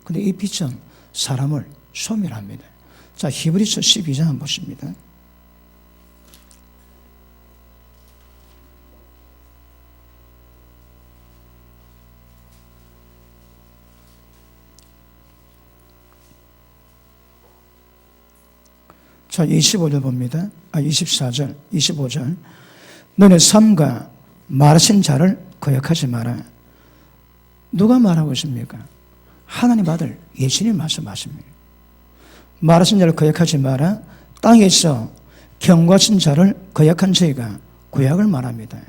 근데 이 빛은 사람을 소멸합니다. 자, 히브리서 12장 한번 보십니다. 자, 25절 봅니다. 24절, 25절. 너는 삶과 말하신 자를 거역하지 마라. 누가 말하고 있습니까? 하나님 아들 예수님 말씀하십니다. 말하신 자를 거역하지 마라. 땅에서 경고하신 자를 거역한 저희가 구약을 말합니다.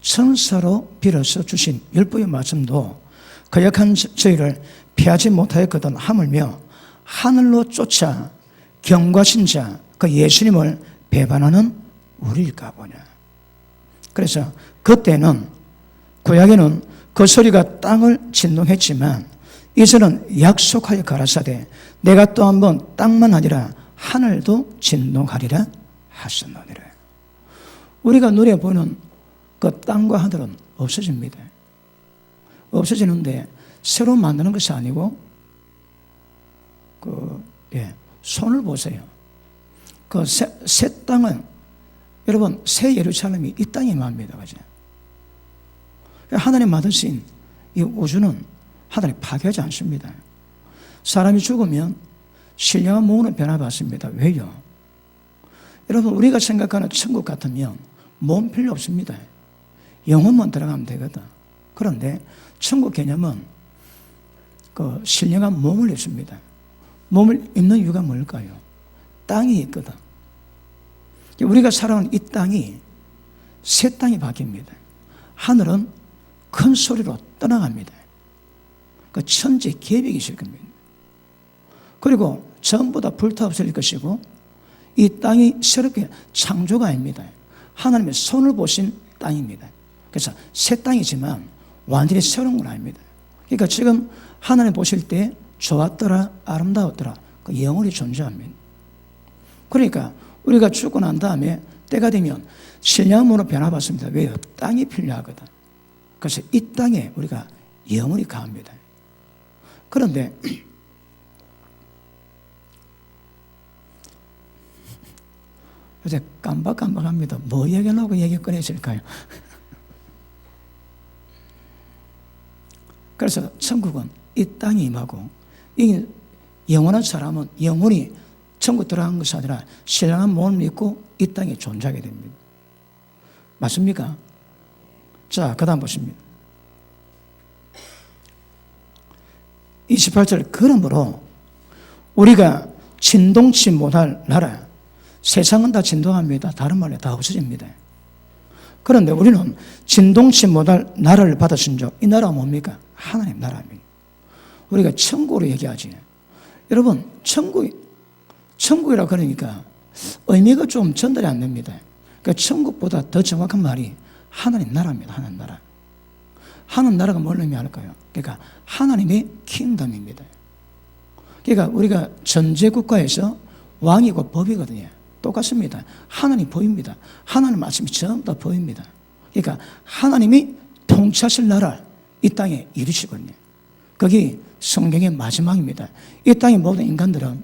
천사로 빌어서 주신 율법의 말씀도 거역한 저희를 피하지 못하였거든. 하물며 하늘로 쫓아 경고하신 자, 그 예수님을 배반하는 우리일까 보냐. 그래서 그때는 구약에는 그 소리가 땅을 진동했지만 이제는 약속하여 가라사대 내가 또 한 번 땅만 아니라 하늘도 진동하리라 하셨느니라. 우리가 누려보는 그 땅과 하늘은 없어집니다. 없어지는데 새로 만드는 것이 아니고 손을 보세요. 그 새 땅은 여러분 새 예루살렘이 이 땅에 맙니다. 그죠? 하나님 만드신 이 우주는 하나님 파괴하지 않습니다. 사람이 죽으면 신령한 몸으로 변화받습니다. 왜요? 여러분 우리가 생각하는 천국 같으면 몸 필요 없습니다. 영혼만 들어가면 되거든. 그런데 천국 개념은 그 신령한 몸을 입습니다. 몸을 입는 이유가 뭘까요? 땅이 있거든. 우리가 살아온 이 땅이 새 땅이 바뀝니다. 하늘은 큰 소리로 떠나갑니다. 그 천지 계획이 있을 겁니다. 그리고 전부 다 불타없을 것이고 이 땅이 새롭게 창조가 아닙니다. 하나님의 손을 보신 땅입니다. 그래서 새 땅이지만 완전히 새로운 건 아닙니다. 그러니까 지금 하나님 보실 때 좋았더라, 아름다웠더라, 그 영원히 존재합니다. 그러니까 우리가 죽고 난 다음에 때가 되면 신령함으로 변화받습니다. 왜요? 땅이 필요하거든. 그래서 이 땅에 우리가 영원히 가합니다. 그런데 요새 깜박깜박합니다. 뭐 얘기하려고 얘기 꺼내실까요? 그래서 천국은 이 땅에 임하고 이 영원한 사람은 영원히 천국 들어간 것이 아니라 신령한 몸을 믿고 이 땅에 존재하게 됩니다. 맞습니까? 자, 그 다음 보십니다. 28절. 그러므로 우리가 진동치 못할 나라, 세상은 다 진동합니다. 다른 말로 다 없어집니다. 그런데 우리는 진동치 못할 나라를 받으신 적, 이 나라가 뭡니까? 하나님 나라입니다. 우리가 천국으로 얘기하지. 여러분, 천국이라 그러니까 의미가 좀 전달이 안 됩니다. 그러니까 천국보다 더 정확한 말이 하나님 나라입니다. 하나님 나라. 하나님 나라가 뭘 의미할까요? 그러니까 하나님의 킹덤입니다. 그러니까 우리가 전제국가에서 왕이고 법이거든요. 똑같습니다. 하나님 법입니다. 하나님 말씀이 전부 다 법입니다. 그러니까 하나님이 통치하실 나라 이 땅에 이루시거든요. 거기 성경의 마지막입니다. 이 땅의 모든 인간들은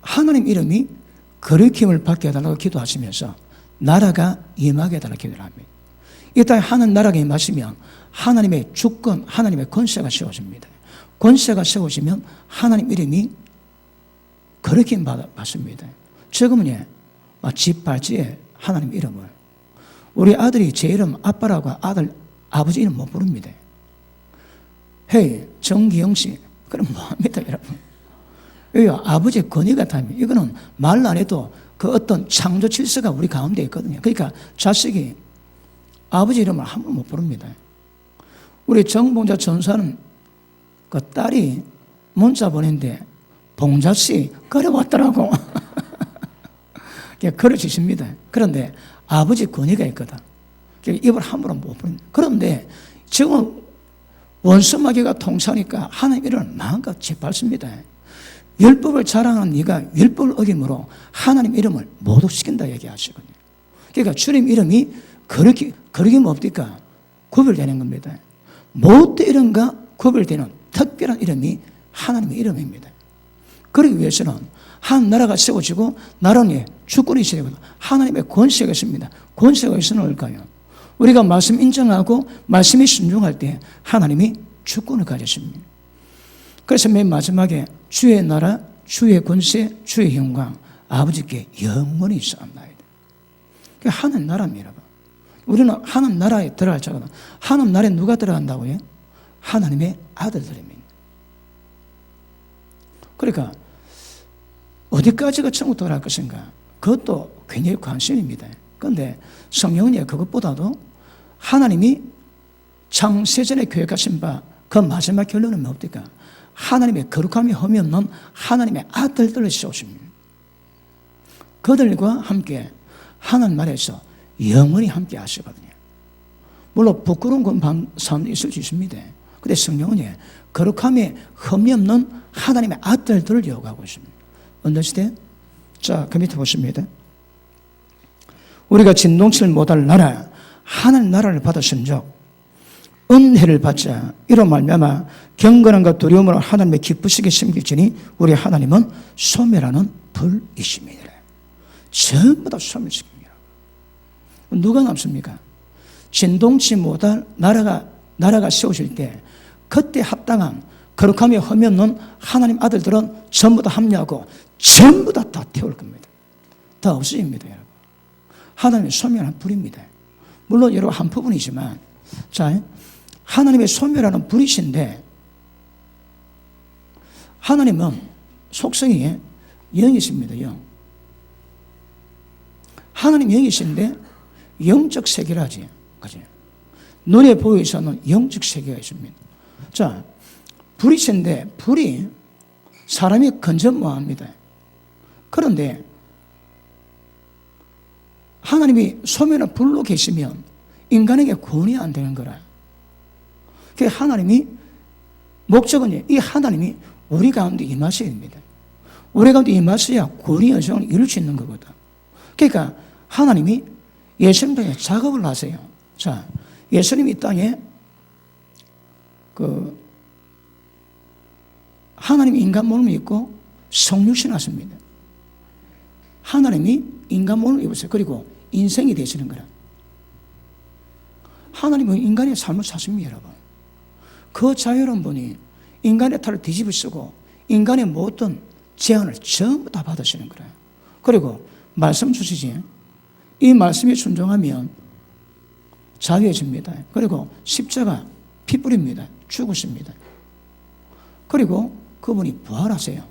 하나님 이름이 거룩힘을 받게 해달라고 기도하시면서 나라가 임하게 해달라고 기도를 합니다. 이 땅에 하나님 나라가 임하시면 하나님의 주권, 하나님의 권세가 세워집니다. 권세가 세워지면 하나님 이름이 거룩힘 받습니다. 지금은 집 발지에 하나님 이름을 우리 아들이 제 이름 아빠라고 아버지 이름 못 부릅니다. 헤이 정기영 씨 그럼 뭐합니까 여러분? 왜요? 아버지의 권위가 다릅니다. 이거는 말 안 해도 그 어떤 창조 질서가 우리 가운데 있거든요. 그러니까 자식이 아버지 이름을 한 번 못 부릅니다. 우리 정봉자 전사는 그 딸이 문자 보낸데 봉자씨 그려왔더라고. 그려주십니다. 그런데 아버지 권위가 있거든. 입을 함부로 못 부릅니다. 그런데 지금 원수마귀가 통치하니까 하나님 이름을 마음껏 짓밟습니다. 율법을 자랑하는 네가 율법을 어김으로 하나님 이름을 모독시킨다 얘기하시거든요. 그러니까 주님 이름이 거룩이 뭡니까? 구별되는 겁니다. 못된 이름과 구별되는 특별한 이름이 하나님의 이름입니다. 그러기 위해서는 한 나라가 세워지고 나라는 주권이 있어야 되거든요. 하나님의 권세가 있습니다. 권세가 어디서 나올까요? 우리가 말씀 인정하고 말씀에 순종할 때 하나님이 주권을 가졌습니다. 그래서 맨 마지막에 주의 나라, 주의 권세, 주의 영광, 아버지께 영원히 쌓나이다. 그게 하나님 나라입니다. 우리는 하나님 나라에 들어갈 자거든. 하나님 나라에 누가 들어간다고요? 하나님의 아들들입니다. 그러니까 어디까지가 천국 들어갈 것인가? 그것도 굉장히 관심입니다. 그런데 성경은 그것보다도 하나님이 창세전에 계획하신 바 그 마지막 결론은 뭡니까? 하나님의 거룩함이 흠이 없는 하나님의 아들들을 세우십니다. 그들과 함께 하나님 나라에서 영원히 함께 하시거든요. 물론 부끄러운 그런 사람도 있을 수 있습니다. 그런데 성경은 거룩함에 흠이 없는 하나님의 아들들을 요구하고 있습니다. 언더스탠? 자, 그 밑에 보십니다. 우리가 진동치를 못할 나라, 하나님 나라를 받았은즉 은혜를 받자. 이로 말미암아 경건함과 두려움으로 하나님의 기쁘시게 섬길지니 우리 하나님은 소멸하는 불이십니다. 전부 다 소멸시킵니다. 누가 남습니까? 진동치 못할 나라가 세워질 때 그때 합당한 거룩함이 흠이 없는 하나님 아들들은 전부 다 합류하고 전부 다 태울 겁니다. 다 없어집니다, 여러분. 하나님의 소멸하는 불입니다. 물론 여러분 한 부분이지만, 자, 하나님의 소멸하는 불이신데, 하나님은 속성이 영이십니다, 영. 하나님 영이신데 영적 세계라지, 그지? 눈에 보이서는 영적 세계가 있습니다. 자, 불이신데 불이 사람이 건전무합니다. 그런데 하나님이 소멸한 불로 계시면 인간에게 구원이 안 되는 거라. 그 하나님이 목적은 이 하나님이 우리 가운데 임하셔야 됩니다. 우리 가운데 임하셔야 구원의 여정을 이룰 수 있는 거거든. 그러니까 하나님이 예수님 땅에 작업을 하세요. 자, 예수님이 이 땅에 하나님이 인간 몸을 입고 성육신 하십니다. 하나님이 인간 몸을 입으세요. 그리고 인생이 되시는 거라. 하나님은 인간의 삶을 사십니다, 여러분. 그 자유로운 분이 인간의 탈을 뒤집어 쓰고 인간의 모든 제한을 전부 다 받으시는 거예요. 그리고 말씀 주시지. 이 말씀에 순종하면 자유해집니다. 그리고 십자가 피 뿌립니다. 죽으십니다. 그리고 그분이 부활하세요.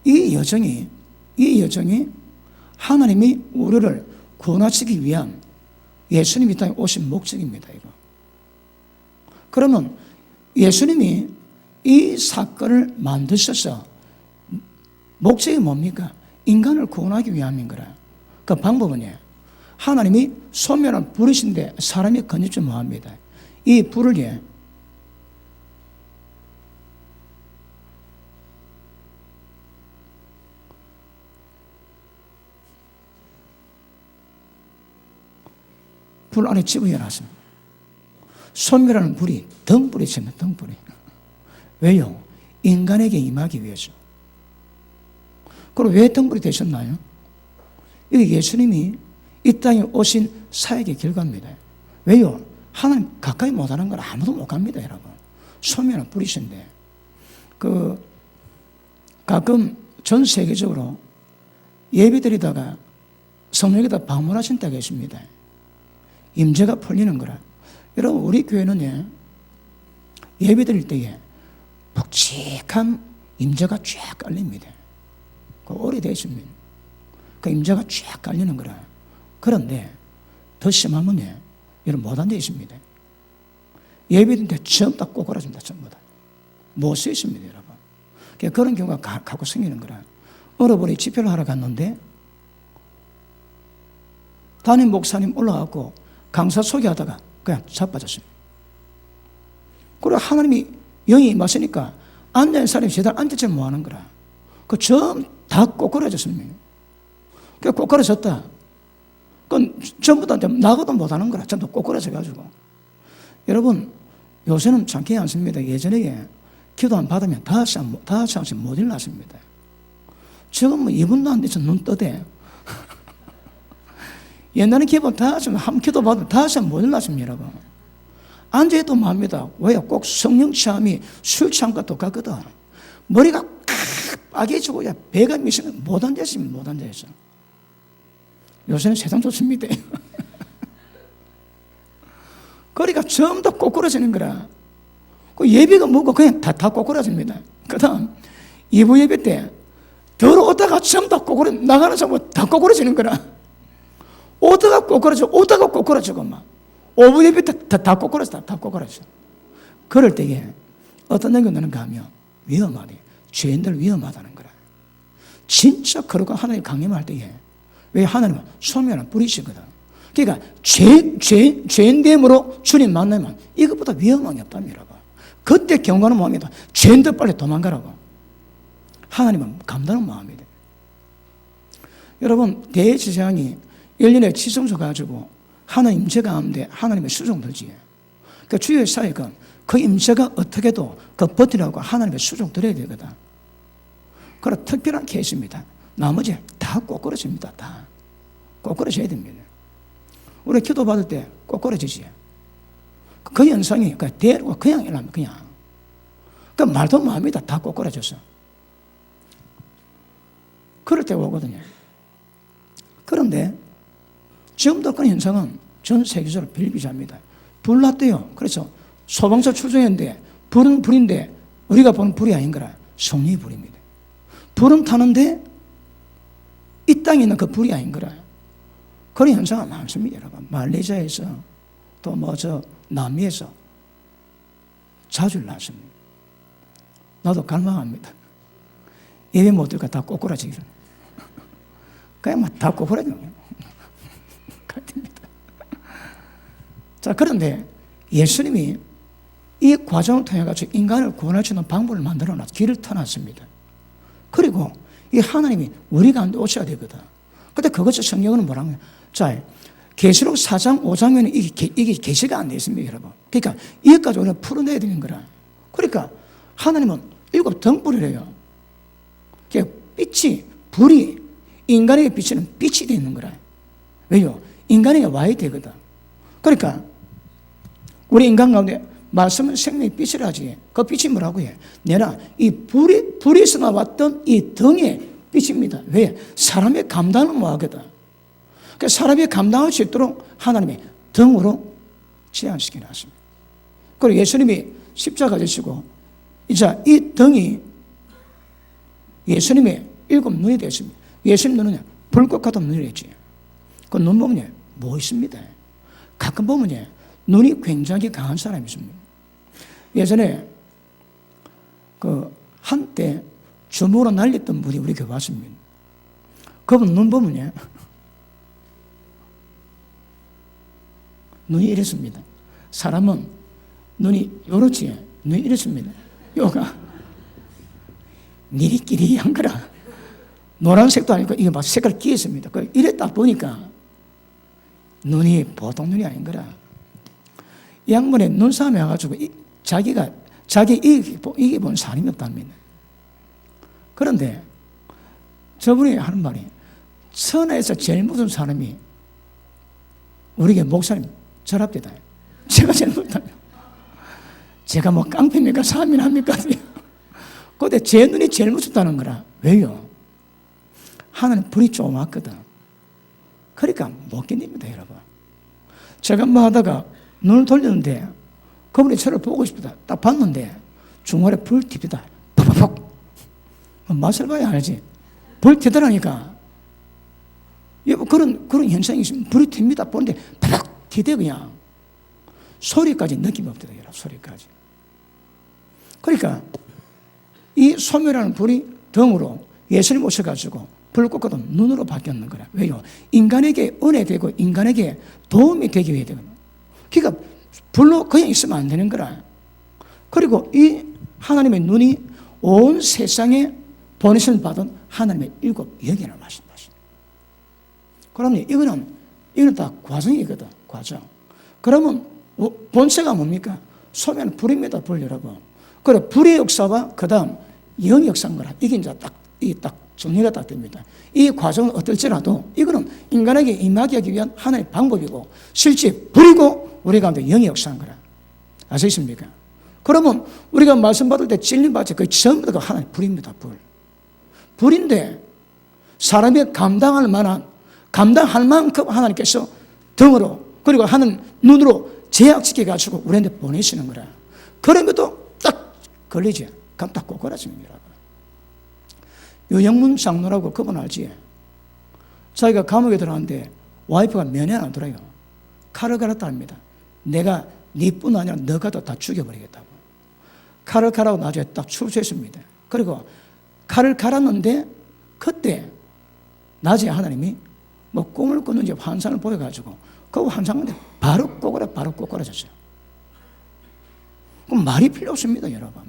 이 여정이 하나님이 우리를 구원하시기 위한 예수님이 이 땅에 오신 목적입니다. 이거. 그러면 예수님이 이 사건을 만드셔서 목적이 뭡니까? 인간을 구원하기 위함인 거라. 그 방법은 하나님이 소멸한 불이신데 사람이 건질 뭐합니다. 이 불을 불 안에 집어넣어놨습니다. 소멸하는 불이 등불이 있습니다. 등불이. 왜요? 인간에게 임하기 위해서. 그럼 왜 등불이 되셨나요? 이게 예수님이 이 땅에 오신 사역의 결과입니다. 왜요? 하나님 가까이 못하는 걸 아무도 못 갑니다, 여러분. 소멸하는 불이신데. 가끔 전 세계적으로 예배드리다가 성령에다 방문하신 때가 있습니다. 임재가 풀리는 거라. 여러분, 우리 교회는 예배 드릴 때에 묵직한 임재가 쫙 깔립니다. 오래되십니다. 그 임재가 쫙 깔리는 거라. 그런데 더 심하면 여러분 못한 데 있습니다. 예배 드릴 때 전부 다 꼬꾸라집니다. 전부 다. 못 서 있습니다, 여러분. 그런 경우가 가끔 생기는 거라. 어느 분이 집회를 하러 갔는데 담임 목사님 올라가고 강사 소개하다가 그냥 자빠졌습니다. 그리고 하나님이 영이 임하시니까 앉아있는 사람이 제대로 앉았지 뭐하는 거라. 그 전 다 꼬꾸라졌습니다. 그 꼬꾸라졌다. 그건 전부 다 나가도 못하는 거라. 전부 꼬꾸라져가지고. 여러분, 요새는 참기 않습니다. 예전에 기도 안 받으면 다섯 시간씩 못 일어났습니다. 지금 뭐 2분도 안 돼서 눈 떠대. 옛날에 기본 한 기도 받으면 5시간 못 일어났습니다, 여러분. 앉아도 맙니다. 왜요? 꼭 성령 체험이 술 체험과 똑같거든. 머리가 빠개지고 배가 미시면 못 앉아있습니다. 못 앉아있어. 요새는 세상 좋습니다. 그러니까 전부 다 꼬꾸라지는 거라. 그 예배가 뭐고 그냥 다 꼬꾸라집니다. 그 다음 2부 예배 때 들어오다가 전부 다 꼬꾸라 나가는 사람 다 꼬꾸라지는 거라. 오다가 꼬꾸라지고 막 5부 예배 때 다 꼬꾸라져. 다 꼬꾸라져. 그럴 때에 어떤 생각이 드는가 하면 위험하대. 죄인들 위험하다는 거라. 진짜 그러고 하나님 강림할 때에 왜 하나님은 소멸한 뿌리시거든. 그러니까 죄인됨으로 주님 만나면 이것보다 위험한 게 없답니다. 그때 경고하는 마음이다. 죄인들 빨리 도망가라고. 하나님은 감당하는 마음이다. 여러분 대제사장이 1년에 지성소 가지고 하나님 임재가 하는데 하나님의 수종들지. 그러니까 주의 사역은 그 임재가 어떻게도 그 버티라고 하나님의 수종 드려야 되거든. 그런 특별한 케이스입니다. 나머지 다 꼬꾸라집니다. 다 꼬꾸라져야 됩니다. 우리 기도 받을 때 꼬꾸라지지. 그 현상이 대로 그냥 일어나면 그냥. 그 말도 마음이다. 다 꼬꾸라져서. 그럴 때가 오거든요. 그런데 지금도 그런 현상은 전 세계적으로 비일비재합니다. 불 났대요. 그래서 소방차 출동했는데 불은 불인데 우리가 보는 불이 아닌 거라. 성령의 불입니다. 불은 타는데 이 땅에 있는 그 불이 아닌 거라. 그런 현상은 많습니다, 여러분. 말레이시아에서 또 남미에서 자주 났습니다. 나도 갈망합니다. 예배 못 들까 다 꼬꾸라지기를. 그냥 막 다 꼬꾸라지는 거예요. 자, 그런데 예수님이 이 과정을 통해가지고 인간을 구원할 수 있는 방법을 만들어 놨, 길을 터놨습니다. 그리고 이 하나님이 우리 가운데 오셔야 되거든. 근데 그것을 성경은 뭐라고 해요? 자, 계시록 4장, 5장에는 이게 계시가 안 되어 있습니다, 여러분. 그러니까 이것까지 우리가 풀어내야 되는 거라. 그러니까 하나님은 7 등불이래요. 빛이, 불이 인간에게 비치는 빛이 되는 거라. 왜요? 인간에게 와야 되거든. 그러니까 우리 인간 가운데 말씀은 생명의 빛을 하지. 그 빛이 뭐라고 해? 내가 이 불에서 나왔던 이 등의 빛입니다. 왜? 사람의 감당을 못하거든. 그러니까 사람이 감당할 수 있도록 하나님의 등으로 제한시켜 놨습니다. 그리고 예수님이 십자가 지시고 이제 이 등이 예수님의 7 눈이 됐습니다. 예수님 눈은 불꽃 같은 눈이 됐지. 그 눈 보면 뭐 있습니다. 가끔 보면 눈이 굉장히 강한 사람이 있습니다. 예전에 한때 주먹으로 날렸던 분이 우리 교회 왔습니다. 그분 눈 보면 눈이 이랬습니다. 사람은 눈이 요렇지, 눈이 이랬습니다. 요가 니리끼리한 거라. 노란색도 아니고 이게 막 색깔 끼었습니다. 이랬다 보니까 눈이 보통 눈이 아닌 거라. 이 양반의 눈싸움이 와가지고 자기 이게 본 사람이 없답니다. 그런데 저분이 하는 말이 천하에서 제일 무슨 사람이 우리에게 목사님 절합되다. 제가 제일 못하며 제가 뭐 깡패입니까? 사람이나 합니까? 그런데 제 눈이 제일 무섭다는 거라. 왜요? 하나는 불이 조그맣거든. 그러니까 못 견딥니다, 여러분. 제가 뭐 하다가 눈을 돌렸는데 그분이 저를 보고 싶다. 딱 봤는데 중간에 불 튀다. 팍팍팍. 맛을 봐야 알지. 불 튀더라니까. 그런 현상이 있으면 불이 튑니다. 보는데 팍팍 튀대 그냥. 소리까지 느낌이 없더라고요. 소리까지. 그러니까 이 소멸하는 불이 등으로 예수님 오셔가지고 불꽃 같은 눈으로 바뀌었는 거라. 왜요? 인간에게 은혜되고 인간에게 도움이 되기 위해 되거든요. 그러니까 불로 그냥 있으면 안 되는 거라. 그리고 이 하나님의 눈이 온 세상에 보내심을 받은 하나님의 7 영예를 말씀하십니다. 그러면 이거는 다 과정이거든. 과정. 그러면 본체가 뭡니까? 소면 불입니다, 불 여러분. 그래, 불의 역사와 그 다음 영의 역사인 거라. 이게 이제 딱 정리가 딱 됩니다. 이 과정은 어떨지라도 이거는 인간에게 임하기 위한 하나의 방법이고 실제 불이고 우리 가운데 영의 역사인 거라. 아시겠습니까? 그러면 우리가 말씀 받을 때 진리 받을 때 전부 다 하나의 불입니다, 불. 불인데 사람이 감당할 만큼 하나님께서 등으로 그리고 하는 눈으로 제약시켜가지고 우리한테 보내시는 거라. 그럼에도 딱 걸리지. 그럼 딱 꼬꾸라집니다. 유영문 장로라고 그분 알지? 자기가 감옥에 들어갔는데 와이프가 면회 안 들어요. 칼을 갈았다 합니다. 내가 네뿐 아니라 너가도 다 죽여버리겠다고. 칼을 갈아고 나중에 딱 출소했습니다. 그리고 칼을 갈았는데 그때 낮에 하나님이 뭐 꿈을 꿨는지 환상을 보여가지고 그 환상인데 바로 꼬꾸라졌어요. 그럼 말이 필요 없습니다, 여러분.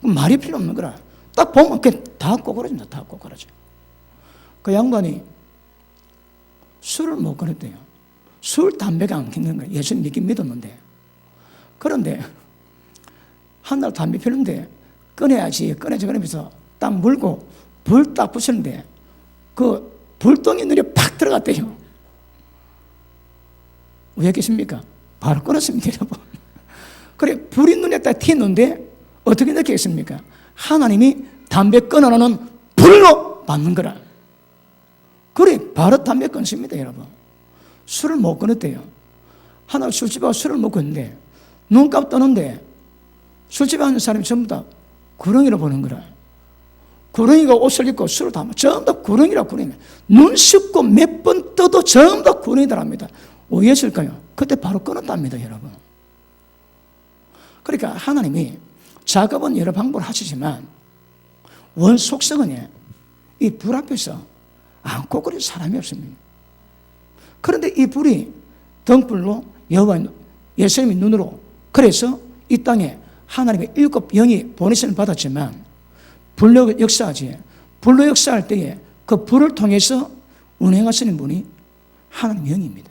말이 필요 없는 거라. 딱 보면 그게 다 꼬꾸라집니다. 다 꼬꾸라져요. 그 양반이 술을 못 끊었대요. 술, 담배가 안 끊는 거예요. 예수님 믿긴 믿었는데. 그런데 한 달 담배 피우는데 끊어야지 그러면서 딱 물고 불 딱 붙이는데 그 불똥이 눈에 팍 들어갔대요. 왜 겠습니까? 바로 끊었습니다, 여러분. 그래, 불이 눈에 딱 튀는데 어떻게 느끼겠습니까? 하나님이 담배 끊어놓는 불로 받는 거라. 그래, 바로 담배 끊습니다, 여러분. 술을 못 끊었대요. 하나 술집하고 술을 먹고 있는데 눈값 떠는데 술집에 앉은 사람이 전부 다 구렁이로 보는 거라. 구렁이가 옷을 입고 술을 다 전부 다 구렁이라 구렁이. 눈 씻고 몇 번 떠도 전부 다 구렁이더랍니다. 왜 했을까요? 그때 바로 끊었답니다, 여러분. 그러니까 하나님이 작업은 여러 방법을 하시지만 원 속성은 이 불 앞에서 안 꼬꾸릴 사람이 없습니다. 그런데 이 불이 등불로 여호와 예수님의 눈으로 그래서 이 땅에 하나님의 7 영이 보내심을 받았지만 불로 역사하지. 불로 역사할 때에 그 불을 통해서 운행하시는 분이 하나님 영입니다.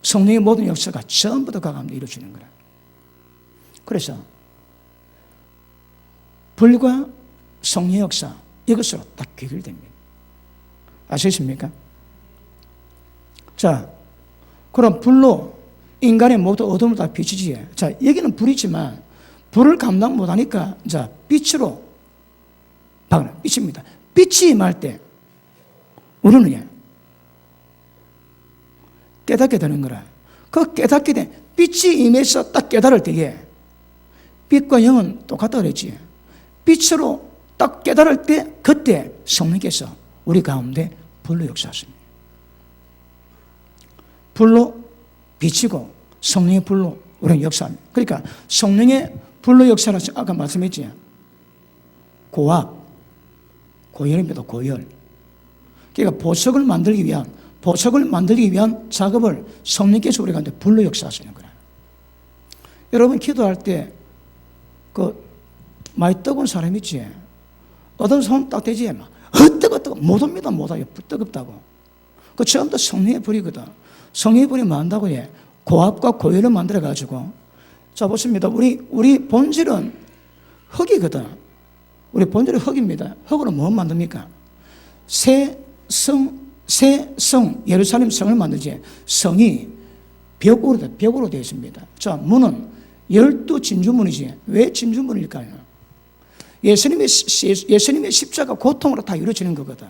성령의 모든 역사가 전부 다 가운데 이루어지는 거라. 그래서 불과 성령의 역사 이것으로 딱 귀결됩니다. 아시겠습니까? 자, 그럼 불로 인간의 모든 어둠을 다 비추지. 자, 여기는 불이지만 불을 감당 못하니까 자 빛으로 빛입니다. 빛이 임할 때 우리는 깨닫게 되는 거라. 그 깨닫게 된 빛이 임해서 딱 깨달을 때에 빛과 영은 똑같다 그랬지. 빛으로 딱 깨달을 때 그때 성령께서 우리 가운데 불로 역사하십니다. 불로 비치고 성령의 불로 우리는 역사합니다. 그러니까 성령의 불로 역사를 아까 말씀했지. 고압, 고열입니다. 고열. 그러니까 보석을 만들기 위한 작업을 성령께서 우리 가운데 불로 역사하시는 거예요. 여러분 기도할 때 많이 뜨거운 사람 있지. 어떤 손 딱 대지 뜨거 못 옵니다. 못 와요. 뜨겁다고. 그 전부 다 성령의 불이거든. 성령의 불이 뭐 한다고 해? 고압과 고열을 만들어 가지고 자 보십니다. 우리 본질은 흙이거든. 우리 본질은 흙입니다. 흙으로 뭐 만듭니까? 새 성 예루살렘 성을 만들지. 성이 벽으로 되어 있습니다. 자, 문은 12진주문이지. 왜 진주문일까요? 예수님의 십자가 고통으로 다 이루어지는 거거든.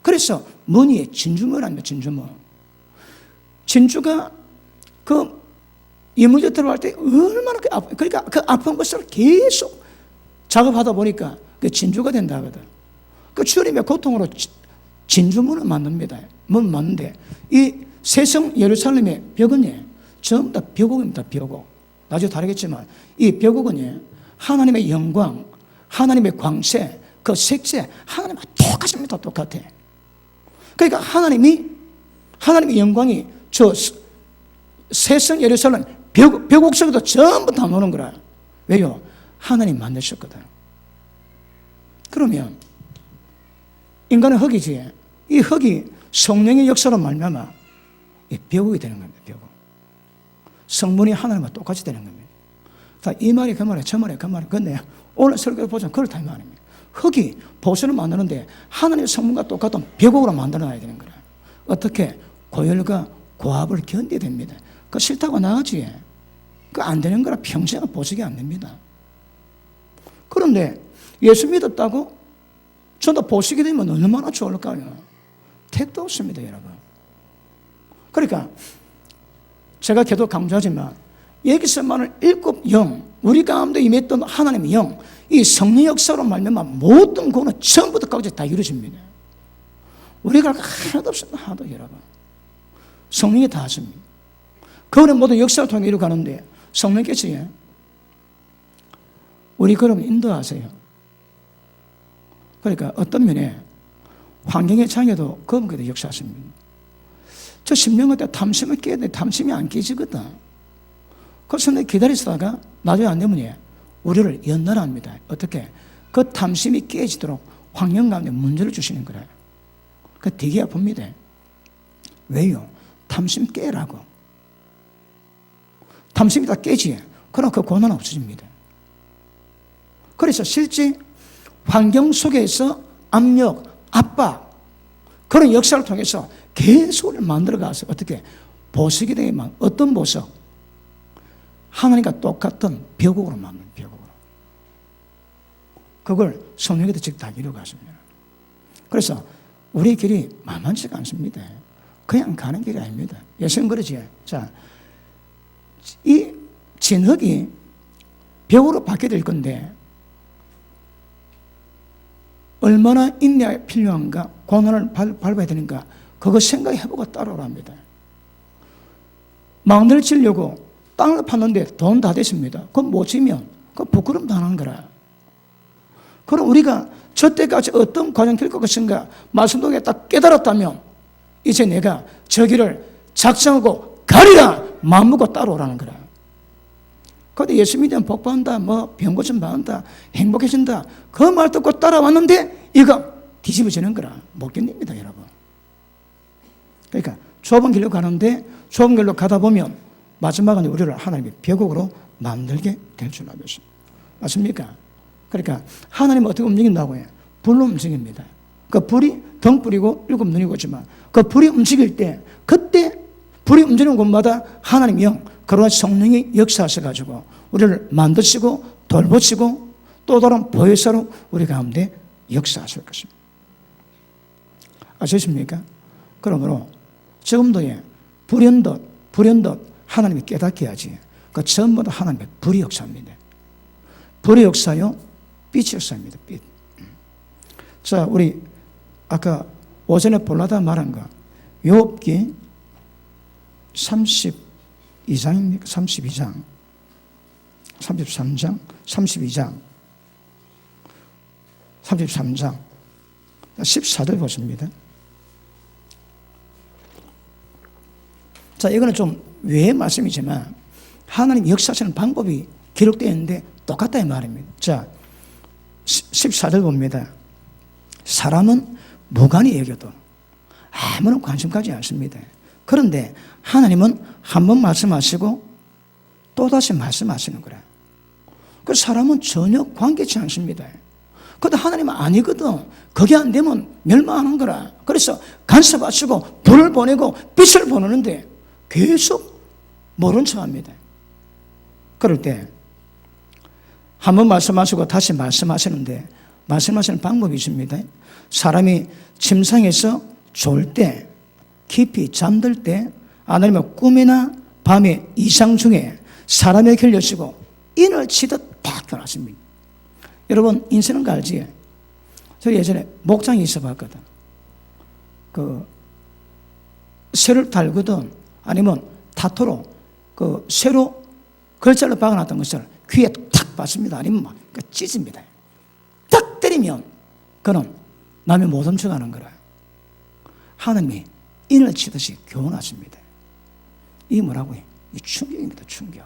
그래서 문이 진주문입니다. 진주문. 진주가 그 이물질 들어갈 때 얼마나 그러니까 그 아픈 것을 계속 작업하다 보니까 그 진주가 된다 하거든. 그 주님의 고통으로 진주문을 만듭니다. 문 만드는데 이 세성 예루살렘의 벽은 전부 다 벽옥입니다. 벽옥. 나중에 다르겠지만 이 벽옥은 하나님의 영광, 하나님의 광채, 그 색채 하나님과 똑같습니다. 똑같아. 그러니까 하나님의 영광이 저 세성 예루살렘 벽옥 속에도 전부 다 노는 거라. 왜요? 하나님 만드셨거든. 그러면 인간은 흙이지. 이 흙이 성령의 역사로 말미암아 벽옥이 되는 겁니다. 벽옥. 성분이 하나님과 똑같이 되는 겁니다. 자, 이 말이 그 말이에요. 저 말이 그 말이에요. 근데 오늘 설교를 보자면 그렇다 이 말입니다. 흙이 보수를 만드는데 하나님의 성분과 똑같은 벽옥으로 만들어놔야 되는 거라. 어떻게? 고열과 고압을 견뎌야 됩니다. 그거 싫다고 나가지. 그거 안 되는 거라 평생 보석이 안 됩니다. 그런데 예수 믿었다고 저도 보석이 되면 얼마나 좋을까요? 택도 없습니다, 여러분. 그러니까 제가 계속 강조하지만 여기서 말하는 일곱 영, 우리 가운데 임했던 하나님의 영, 이 성령 역사로 말미암아 모든 구원은 처음부터 끝까지 다 이루어집니다. 우리가 하나도 없습니다. 하나도 여러분. 성령이 다 하십니다. 그분의 모든 역사를 통해 이루어가는데 성령께서 우리 그럼 인도하세요. 그러니까 어떤 면에 환경의 장애도 그분께서 역사하십니다. 저 10년 때 탐심을 깨야 돼. 탐심이 안 깨지거든. 그래서 내가 기다리다가 나중에 안 되면 우리를 연단합니다. 어떻게? 그 탐심이 깨지도록 환경 가운데 문제를 주시는 거예요. 그 되게 아픕니다. 왜요? 탐심 깨라고. 탐심이 다 깨지. 그럼 그 고난은 없어집니다. 그래서 실제 환경 속에서 압력, 압박, 그런 역사를 통해서 계속 만들어가서 어떻게? 보석이 되게만 어떤 보석? 하나님과 똑같은 벽옥으로 만든 벽옥으로. 그걸 성령께서 직접 다 이루어가십니다. 그래서 우리 길이 만만치가 않습니다. 그냥 가는 길이 아닙니다. 예수는 그러지. 자, 이 진흙이 벽으로 바뀌게 될 건데 얼마나 인내가 필요한가, 고난을 밟아야 되는가, 그거 생각해보고 따라오랍니다. 망대를 치려고 땅을 팠는데 돈 다 됐습니다. 그건 못 치면 그건 부끄럼 당하는 거라. 그럼 우리가 저때까지 어떤 과정 겪을 것인가 말씀 속에 딱 깨달았다면 이제 내가 저 길을 작정하고 가리라 마음 먹고 따라오라는 거라. 그런데 예수 믿으면 복 받는다, 뭐 병 고침 받는다, 행복해진다, 그 말 듣고 따라왔는데 이거 뒤집어지는 거라. 못 견딥니다, 여러분. 그러니까 좁은 길로 가는데 좁은 길로 가다 보면 마지막은 우리를 하나님의 벽옥으로 만들게 될 줄 알았습니다. 맞습니까? 그러니까 하나님은 어떻게 움직인다고 해요? 불로 움직입니다. 그 불이 등불이고 일곱 눈이고 있지만 그 불이 움직일 때 그때 불이 움직이는 곳마다 하나님의 영, 그러한 성령이 역사하셔가지고 우리를 만드시고 돌보시고 또 다른 보혜사로 우리 가운데 역사하실 것입니다. 아시십니까? 그러므로 지금도의 불현듯 하나님이 깨닫게 하지. 그 전부 다 하나님의 불의 역사입니다. 불의 역사요, 빛의 역사입니다. 빛. 자, 우리 아까 오전에 볼라다 말한 거 욥기 32장입니까? 32장, 33장, 32장, 33장 14절 보십니다. 자, 이거는 좀 외의 말씀이지만 하나님 역사하시는 방법이 기록되어 있는데 똑같다 이 말입니다. 자, 14절 봅니다. 사람은 무관히 여겨도 아무런 관심 가지 않습니다. 그런데 하나님은 한 번 말씀하시고 또다시 말씀하시는 거라. 그 사람은 전혀 관계치 않습니다. 그런데 하나님은 아니거든. 그게 안 되면 멸망하는 거라. 그래서 간섭하시고 불을 보내고 빛을 보내는데 계속 모른 척합니다. 그럴 때 한 번 말씀하시고 다시 말씀하시는데 말씀하시는 방법이 있습니다. 사람이 침상에서 졸 때, 깊이 잠들 때, 아니면 꿈이나 밤에 이상 중에 사람의 결려시고 인을 치듯 딱 변하십니다. 여러분 인생은 거 알지? 저 예전에 목장에 있어 봤거든. 그 쇠를 달거든 아니면 타토로 그 쇠로 글자를 박아놨던 것을 귀에 탁 받습니다. 아니면 막 찢습니다. 딱 때리면 그는 남의 못 훔쳐가는 거라. 하나님이 인을 치듯이 교훈하십니다. 이게 뭐라고 해? 이 충격입니다. 충격.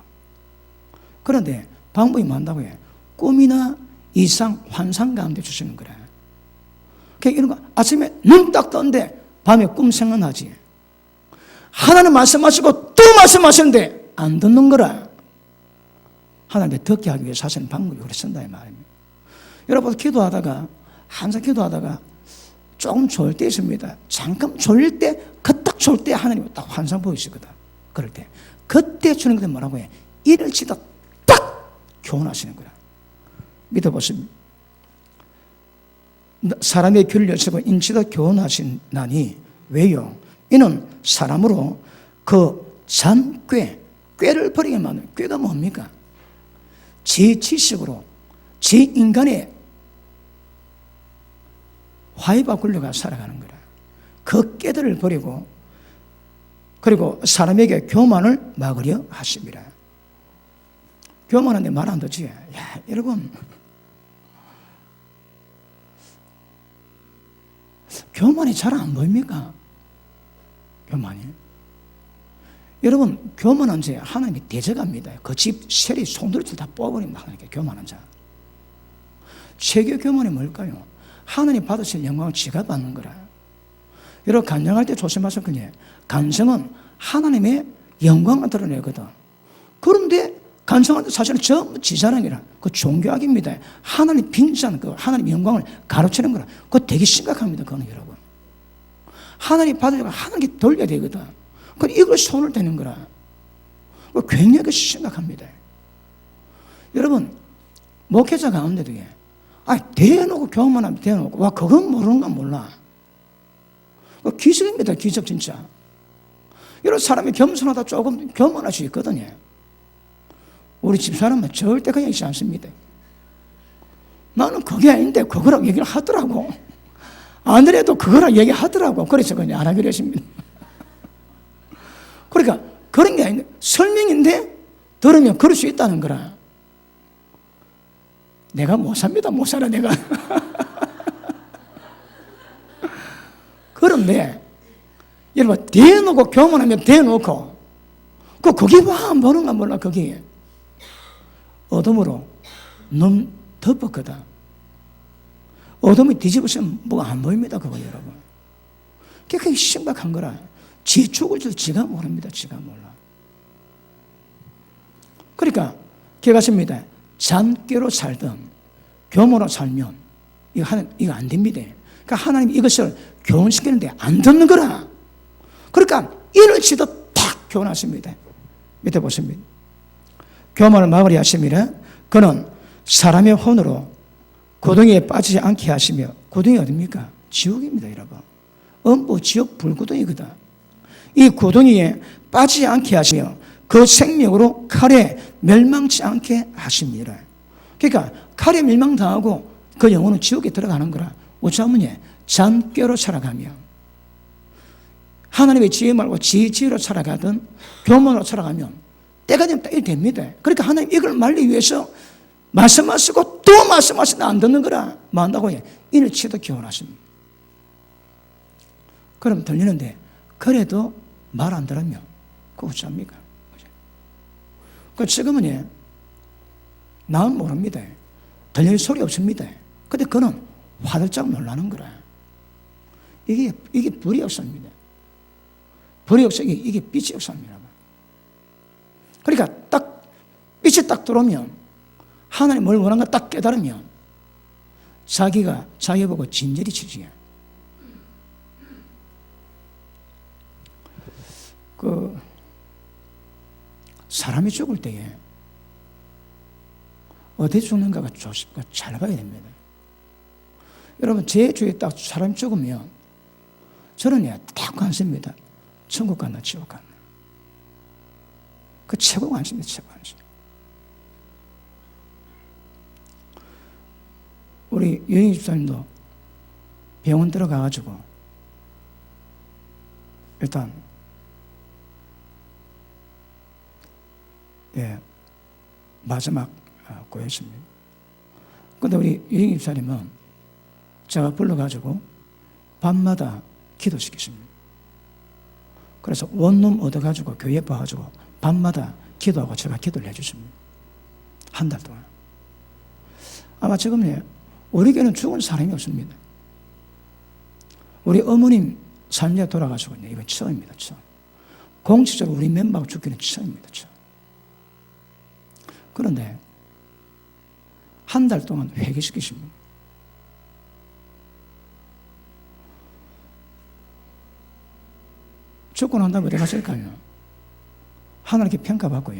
그런데 방법이 많다고 해. 꿈이나 이상, 환상 가운데 주시는 거라. 그러니까 이런 거 아침에 눈 딱 떴는데 밤에 꿈 생각나지. 하나님 말씀하시고 또 말씀하시는데 안 듣는 거라 하나님께 듣게 하기 위해서 하시는 방법이 우리 쓴다 이 말입니다. 여러분 기도하다가 항상 기도하다가 조금 졸 때 있습니다. 잠깐 졸릴 때 그 딱 졸 때 하나님이 딱 환상 보이시거든. 그럴 때 그때 주는 것은 뭐라고 해? 이를 치다 딱 교훈하시는 거야. 믿어보십니다. 사람의 귀를 여시고 인치다 교훈하시나니 왜요? 이는 사람으로 그 잔꾀, 꾀를 버리게 만드는 꾀가 뭡니까? 제 지식으로 제 인간의 화이바 굴려가 살아가는 거라. 그 꾀들을 버리고 그리고 사람에게 교만을 막으려 하십니다. 교만한데 말 안 듣지? 야, 여러분 교만이 잘 안 보입니까? 교만이. 여러분 교만한 자 하나님이 대적합니다. 그 집 세리 송두리째 다 뽑아버립니다. 하나님께 교만한 자. 최고 교만이 뭘까요? 하나님 받으실 영광을 지가 받는 거라. 여러분 간증할 때 조심하실 거니 간증은 하나님의 영광을 드러내거든. 그런데 간증할 때 사실은 전부 지 자랑이라. 그 종교학입니다. 하나님 빙자는 그 하나님 영광을 가로채는 거라. 그거 되게 심각합니다. 그거는 여러분. 하나님 받으려고 하나님께 돌려야 되거든. 그 이걸 손을 대는 거라. 굉장히 심각합니다. 여러분 목회자 가운데도 대놓고 교만하면 대놓고 와 그건 모르는 건 몰라. 기적입니다. 기적 진짜. 여러 사람이 겸손하다 조금 교만할 수 있거든요. 우리 집사람은 절대 그냥 있지 않습니다. 나는 그게 아닌데 그거라고 얘기를 하더라고. 아니래도 그거라고 얘기하더라고. 그래서 그냥 안 하기로 했습니다. 그러니까 그런 게 아닌데 설명인데 들으면 그럴 수 있다는 거라. 내가 못 삽니다. 못 살아 내가. 그런데 여러분 대놓고 교만하면 대놓고 거기 봐 모르는가 몰라. 거기 어둠으로 눈 덮었거든. 어둠이 뒤집으시면 뭐가 안 보입니다. 그거 여러분. 그게 심각한 거라. 지 죽을 줄 지가 모릅니다. 지가 몰라. 그러니까 기억하십니다. 잔꾀로 살든 교만으로 살면 이거 안 됩니다. 그러니까 하나님 이것을 교훈시키는데 안 듣는 거라. 그러니까 이를 치듯 탁 교훈하십니다. 밑에 보십니다. 교만을 막으려 하심이라. 그는 사람의 혼으로 고등에 빠지지 않게 하시며, 고등이 어딥니까? 지옥입니다, 여러분. 음부 지옥 불구덩이거든. 이 구덩이에 빠지지 않게 하시며 그 생명으로 칼에 멸망치 않게 하십니다. 그러니까 칼에 멸망당하고 그 영혼은 지옥에 들어가는 거라. 어쩌면 잔꾀로 살아가며 하나님의 지혜 말고 지혜로 살아가든 교만으로 살아가면 때가 되면 딱 됩니다. 그러니까 하나님 이걸 말리기 위해서 말씀하시고 또 말씀하시는데 안 듣는 거라. 뭐 한다고 해? 이를 치도 교훈하십니다. 그럼 들리는데 그래도 말 안 들으면 그거 어쩝니까? 그 지금은 나는 모릅니다. 들릴 소리 없습니다. 근데 그는 화들짝 놀라는 거라. 이게 불의 역사입니다. 불의 역사, 이게 빛의 역사입니다. 그러니까 딱 빛이 딱 들어오면 하나님 뭘 원하는가 딱 깨달으면 자기가 자기 보고 진저리 치지. 사람이 죽을 때에 어디 죽는가가 잘 봐야 됩니다. 여러분 제 주위에 딱 사람이 죽으면 저는 딱 관심입니다. 천국 갔나 지옥 갔나. 그 최고 관심입니다. 최고 관심. 우리 여인 집사님도 병원 들어가가지고 일단 마지막 고였습니다. 그런데 우리 여인 집사님은 제가 불러가지고 밤마다 기도시키십니다. 그래서 원룸 얻어가지고 교회 봐가지고 밤마다 기도하고 제가 기도를 해주십니다. 한 달 동안. 아마 지금 우리 교회는 죽은 사람이 없습니다. 우리 어머님 삶에 돌아가시고 이번 처음입니다. 처음. 공식적으로 우리 멤버가 죽기는 처음입니다. 처음. 그런데 한 달 동안 회개시키십니다. 죽고 난 다음에 어디 갔을까요? 하나님께 평가받고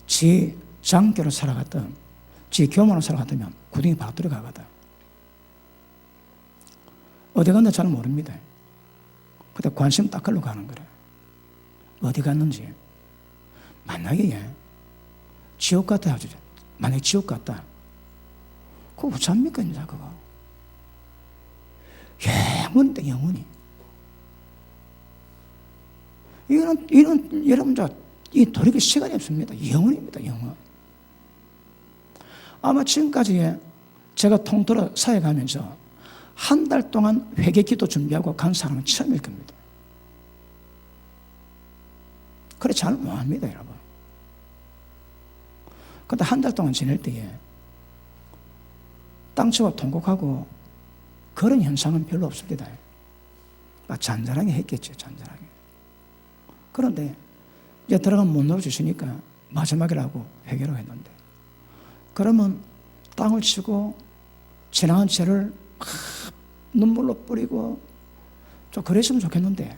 지 장교로 살아갔던, 지 교만으로 살아갔다면 구덩이 바로 들어가거든. 어디 갔나 잘 모릅니다. 그때 관심 딱 걸로 가는 거래. 어디 갔는지. 만약에 지옥 갔다 하죠. 만약에 지옥 갔다. 그거 어쩝니까, 이제 그거. 영원이다, 영원히. 이런 여러분, 이 돌이킬 시간이 없습니다. 영원입니다, 영원. 아마 지금까지 제가 통틀어 사역하면서 한 달 동안 회개기도 준비하고 간 사람은 처음일 겁니다. 그래 잘 못합니다, 여러분. 그런데 한 달 동안 지낼 때에 땅치고 통곡하고 그런 현상은 별로 없습니다. 잔잔하게 했겠죠, 잔잔하게. 그런데 이제 들어가면 못 놀아주시니까 마지막이라고 회개를 했는데, 그러면 땅을 치고 지나간 죄를 막 눈물로 뿌리고 좀 그랬으면 좋겠는데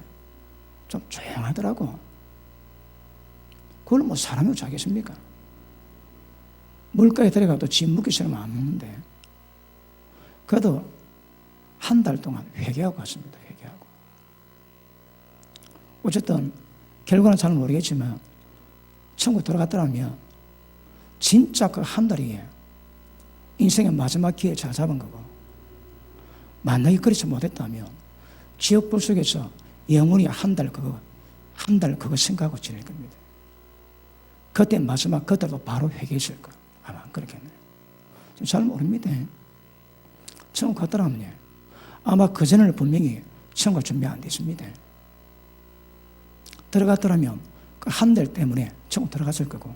좀 조용하더라고. 그걸 뭐 사람이 어쩌겠습니까? 물가에 들어가도 지 묵기 싫으면 안 먹는데, 그래도 한 달 동안 회개하고 갔습니다. 회개하고. 어쨌든 결과는 잘 모르겠지만 천국 들어갔더라면 진짜 그 한 달이 인생의 마지막 기회 잘 잡은 거고, 만약에 그렇지 못했다면 지옥불 속에서 영원히 한 달 그거 생각하고 지낼 겁니다. 그때 마지막 그때도 바로 회개했을 거. 아마 그렇겠네요. 잘 모릅니다. 천국 갔더라면 아마 그전에는 분명히 천국 준비 안 됐습니다. 들어갔더라면 그 한 달 때문에 천국 들어갔을 거고,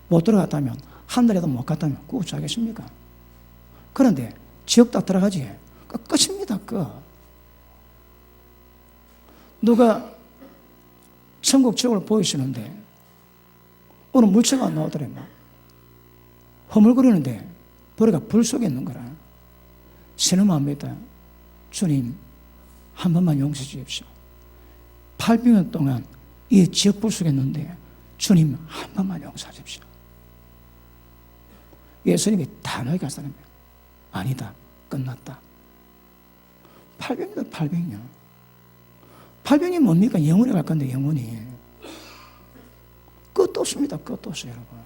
못 들어갔다면 한 달에도 못 갔다면 그거 어쩌겠습니까? 그런데 지옥 딱 들어가지, 그 끝입니다. 끝. 누가 천국 지옥을 보이시는데 어느 물체가 안 나오더래. 막 허물거리는데 보리가 불 속에 있는 거라. 신음합니다. 주님, 한 번만 용서해 주십시오. 800년 동안 이 지옥불 속에 있는데 주님 한 번만 용서해 주십시오. 예수님이 단호하게 가시는 거예요. 아니다, 끝났다. 800년, 800년. 800년이 뭡니까? 영원히 갈 건데, 영원히. 끝도 없습니다. 끝도 없어요, 여러분.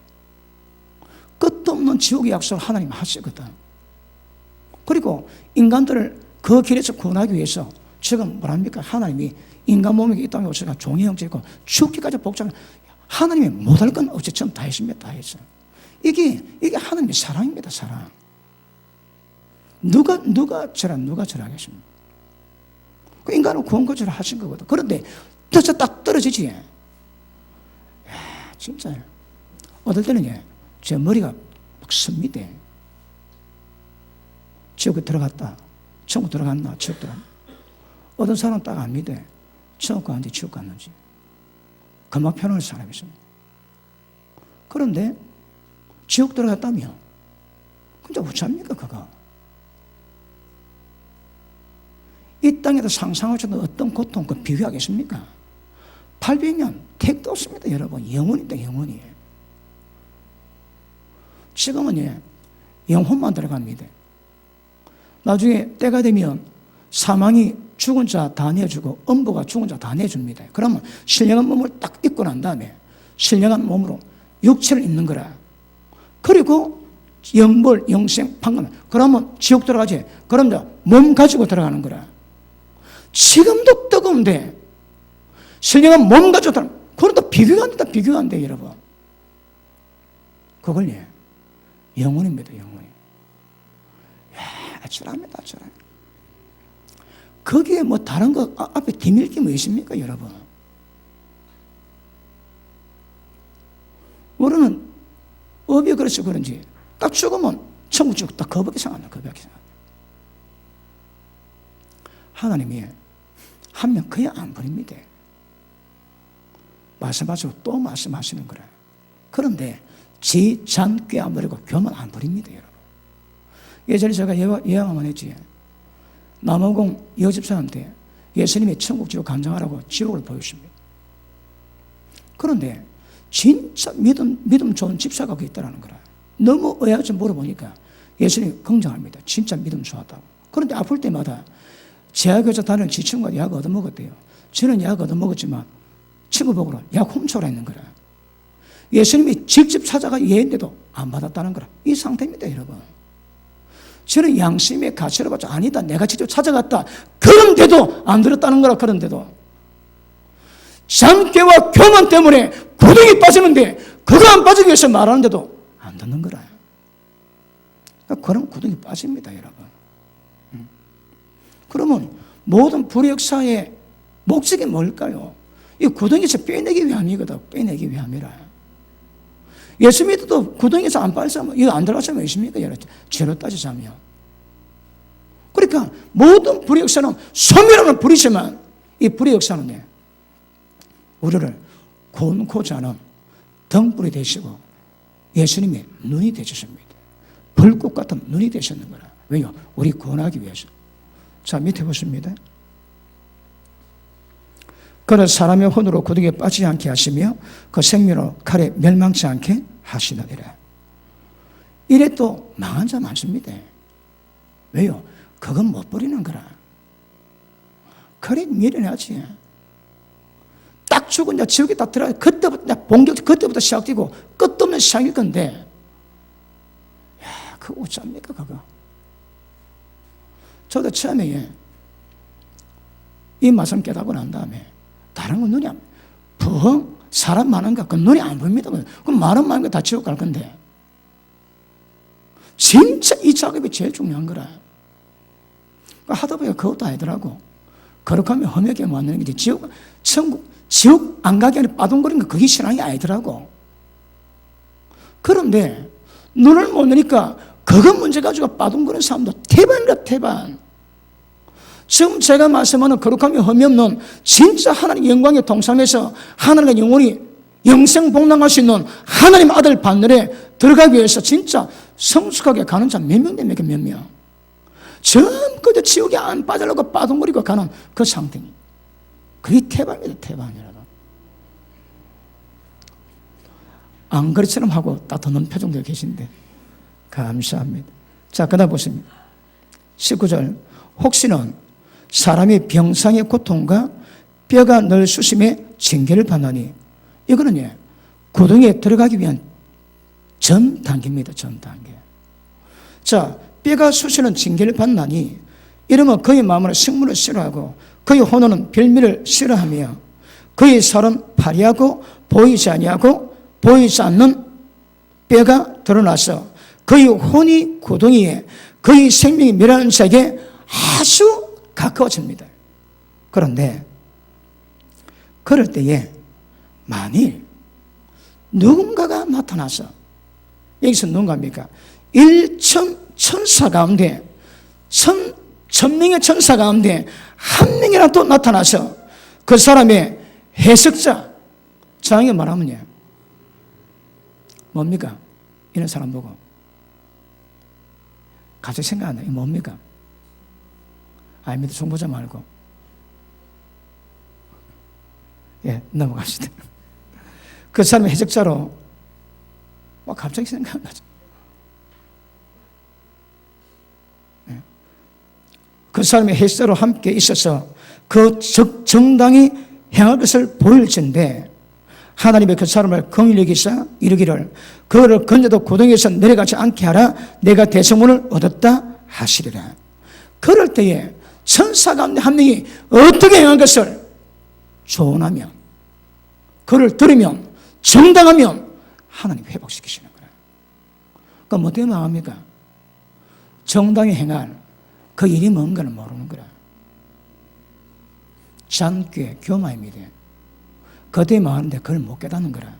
끝도 없는 지옥의 약속을 하나님 하시거든. 그리고 인간들을 그 길에서 구원하기 위해서 지금 뭐랍니까? 하나님이 인간 몸에 이 땅에 오셔서 종의 형체고 죽기까지 복장, 하나님이 못할 건 없이 전부 다 했습니다. 다 했어요. 이게 하나님의 사랑입니다, 사랑. 누가 절하겠습니까? 그 인간을 구원거절을 하신 거거든. 그런데 딱 떨어지지. 야, 진짜요. 어떨 때는 제 머리가 막 섭니다. 지옥에 들어갔다. 천국 들어갔나? 지옥 들어갔나? 어떤 사람은 딱 압니다. 천국 갔는지 지옥 갔는지. 그만 편할 사람이 있습니다. 그런데 지옥 들어갔다며? 근데 어쩝니까, 그거? 이 땅에서 상상할 수 없는 어떤 고통, 그 비교하겠습니까? 800년, 택도 없습니다, 여러분. 영원이다, 영원히. 지금은 영혼만 들어갑니다. 나중에 때가 되면 사망이 죽은 자 다 내주고 음부가 죽은 자 다 내줍니다. 그러면 신령한 몸을 딱 입고 난 다음에 신령한 몸으로 육체를 입는 거라. 그리고 영벌, 영생, 판금. 그러면 지옥 들어가지. 그럼 몸 가지고 들어가는 거라. 지금도 뜨거운데 신령한 몸 가지고 들어가는 거라. 그것도 비교가 안 된다, 비교가 안 돼, 여러분. 그걸 영혼입니다, 영혼이. 아찔합니다, 아찔해. 거기에 뭐 다른 거 앞에 디밀 게 뭐 있습니까, 여러분? 우리는 업이 그래서 그런지 딱 죽으면 천국 지옥 딱 거북이 생각나, 거북이 생각나. 하나님이 한 명 그냥 안 버립니다. 말씀하시고 또 말씀하시는 거라. 그런데 지잔 꾀 안 부리고 교만 안 부립니다, 여러분. 예전에 제가 예언 한번 했지. 남아공 여집사한테 예수님이 천국 지옥 감정하라고 지옥을 보여줍니다. 그런데 진짜 믿음 좋은 집사가 거기 있다는 거라. 너무 의아해서 물어보니까 예수님이 긍정합니다. 진짜 믿음 좋았다고. 그런데 아플 때마다 제약교사 다니는 지 친구가 약 얻어먹었대요. 저는 약 얻어먹었지만 친구 보고로 약 훔쳐라 했는 거라. 예수님이 직접 찾아가 예했는데도 안 받았다는 거라. 이 상태입니다, 여러분. 저는 양심의 가치를 받자. 아니다, 내가 직접 찾아갔다. 그런데도 안 들었다는 거라. 그런데도 잔꾀와 교만 때문에 구덩이 빠지는데 그거 안 빠지기 위해서 말하는데도 안 듣는 거라. 그럼 구덩이 빠집니다, 여러분. 그러면 모든 불역사의 목적이 뭘까요? 이 구덩이에서 빼내기 위함이거든. 빼내기 위함이라. 예수 믿어도 구덩이에서 안 빠지면 이거 안 들어가시면 있습니까? 죄로 따지자면. 그러니까 모든 불의 역사는 소멸하는 불이지만 이 불의 역사는 우리를 고운고자 하는 등불이 되시고 예수님의 눈이 되셨습니다. 불꽃 같은 눈이 되셨는 거라. 왜요? 우리 구원하기 위해서. 자, 밑에 보십니다. 그는 사람의 혼으로 구덩이에 빠지지 않게 하시며 그 생명으로 칼에 멸망치 않게 하시느니라. 이래 또 망한 자 많습니다. 왜요? 그건 못 버리는 거라. 그래 미련하지. 딱 죽은 자 지옥에 딱 들어가 그때부터 그때부터 시작되고 끝도 없는 시작일 건데, 야, 그거 어쩝니까 그거? 저도 처음에 이 말씀 깨닫고 난 다음에 다른 건 눈이 안, 부흥, 사람 많은가? 그 눈이 안 보입니다. 그럼 많은 많은 거 다 지옥 갈 건데. 진짜 이 작업이 제일 중요한 거라. 하다 보니까 그것도 아니더라고. 거룩하면 험하게 만드는 게 지옥, 천국, 지옥 안 가게 하는 빠둥거리는 거 그게 신앙이 아니더라고. 그런데 눈을 못 뜨니까 그거 문제 가지고 빠둥거리는 사람도 태반이다, 태반. 지금 제가 말씀하는 거룩함이 흠이 없는 진짜 하나님 영광에 동참해서 하나님과 영원히 영생복락할 수 있는 하나님 아들 반열에 들어가기 위해서 진짜 성숙하게 가는 자 몇 명 됩니까? 몇 명? 전부 지옥에 안 빠지려고 빠둥거리고 가는 그 상태니 그게 태반입니다. 태반 여러분. 안 그리처럼 하고 따뜻한 표정도 계신데 감사합니다. 자, 그다음 보십니다. 19절. 혹시는 사람이 병상의 고통과 뼈가 늘 수심에 징계를 받나니, 이거는 구덩이에 들어가기 위한 전 단계입니다. 전 단계. 자, 뼈가 쑤시는 징계를 받나니, 이러면 그의 마음으로 식물을 싫어하고 그의 혼은 별미를 싫어하며 그의 살은 파리하고 보이지 아니하고 보이지 않는 뼈가 드러나서 그의 혼이 구덩이에 그의 생명이 멸하는 자에게 아주 가까워집니다. 그런데 그럴 때에 만일 누군가가 나타나서, 여기서 누군가입니까? 1천 천사 가운데 1000명의 천사 가운데 한 명이라도 나타나서 그 사람의 해석자, 정확히 말하면요 뭡니까? 이런 사람 보고 갑자기 생각 안 나요. 뭡니까? 아닙니다. 정보자 말고. 넘어갑시다. 그 사람의 해석자로 갑자기 생각 안 나죠. 그 사람의 해석자로 함께 있어서 그 정당히 행할 것을 보일진데 하나님의 그 사람을 긍휼히 여기사 이르기를 그를 건져도 구덩이에서 내려가지 않게 하라. 내가 대성문을 얻었다 하시리라. 그럴 때에 천사 가운데 한 명이 어떻게 행한 것을 조언하면, 그를 들으면, 정당하면 하나님 회복시키시는 거예요. 그럼 어떻게 나옵니까? 정당히 행할 그 일이 뭔가를 모르는 거라. 잔꾀, 교만입니다. 그때 많은데 그걸 못 깨닫는 거라.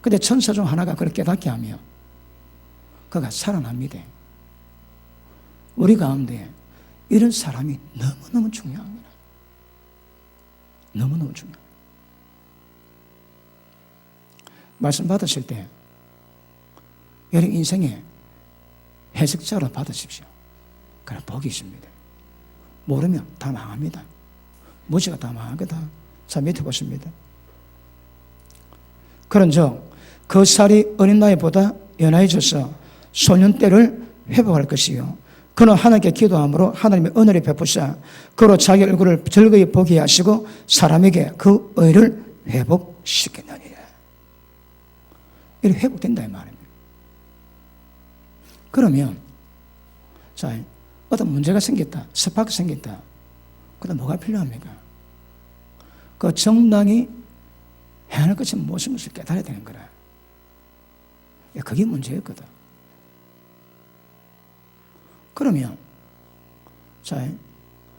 근데 천사 중 하나가 그걸 깨닫게 하며 그가 살아납니다. 우리 가운데 이런 사람이 너무너무 중요한 거라. 너무너무 중요해요. 말씀 받으실 때 여러분 인생의 해석자로 받으십시오. 그럼 복이 있습니다. 모르면 다 망합니다. 무지가 다 망하거든. 자, 밑에 보십니다. 그런즉 그 살이 어린 나이보다 연하여져서 소년 때를 회복할 것이요 그는 하나님께 기도함으로 하나님의 은혜를 베푸사 그로 자기 얼굴을 즐거이 보게 하시고 사람에게 그 의를 회복시키느니라. 이렇게 회복된다 이 말입니다. 그러면 자, 어떤 문제가 생겼다, 스파크 생겼다. 그다음 뭐가 필요합니까? 그 정당이 행할 것이 무엇인 것을 깨달아야 되는 거라. 그게 문제였거든. 그러면 자,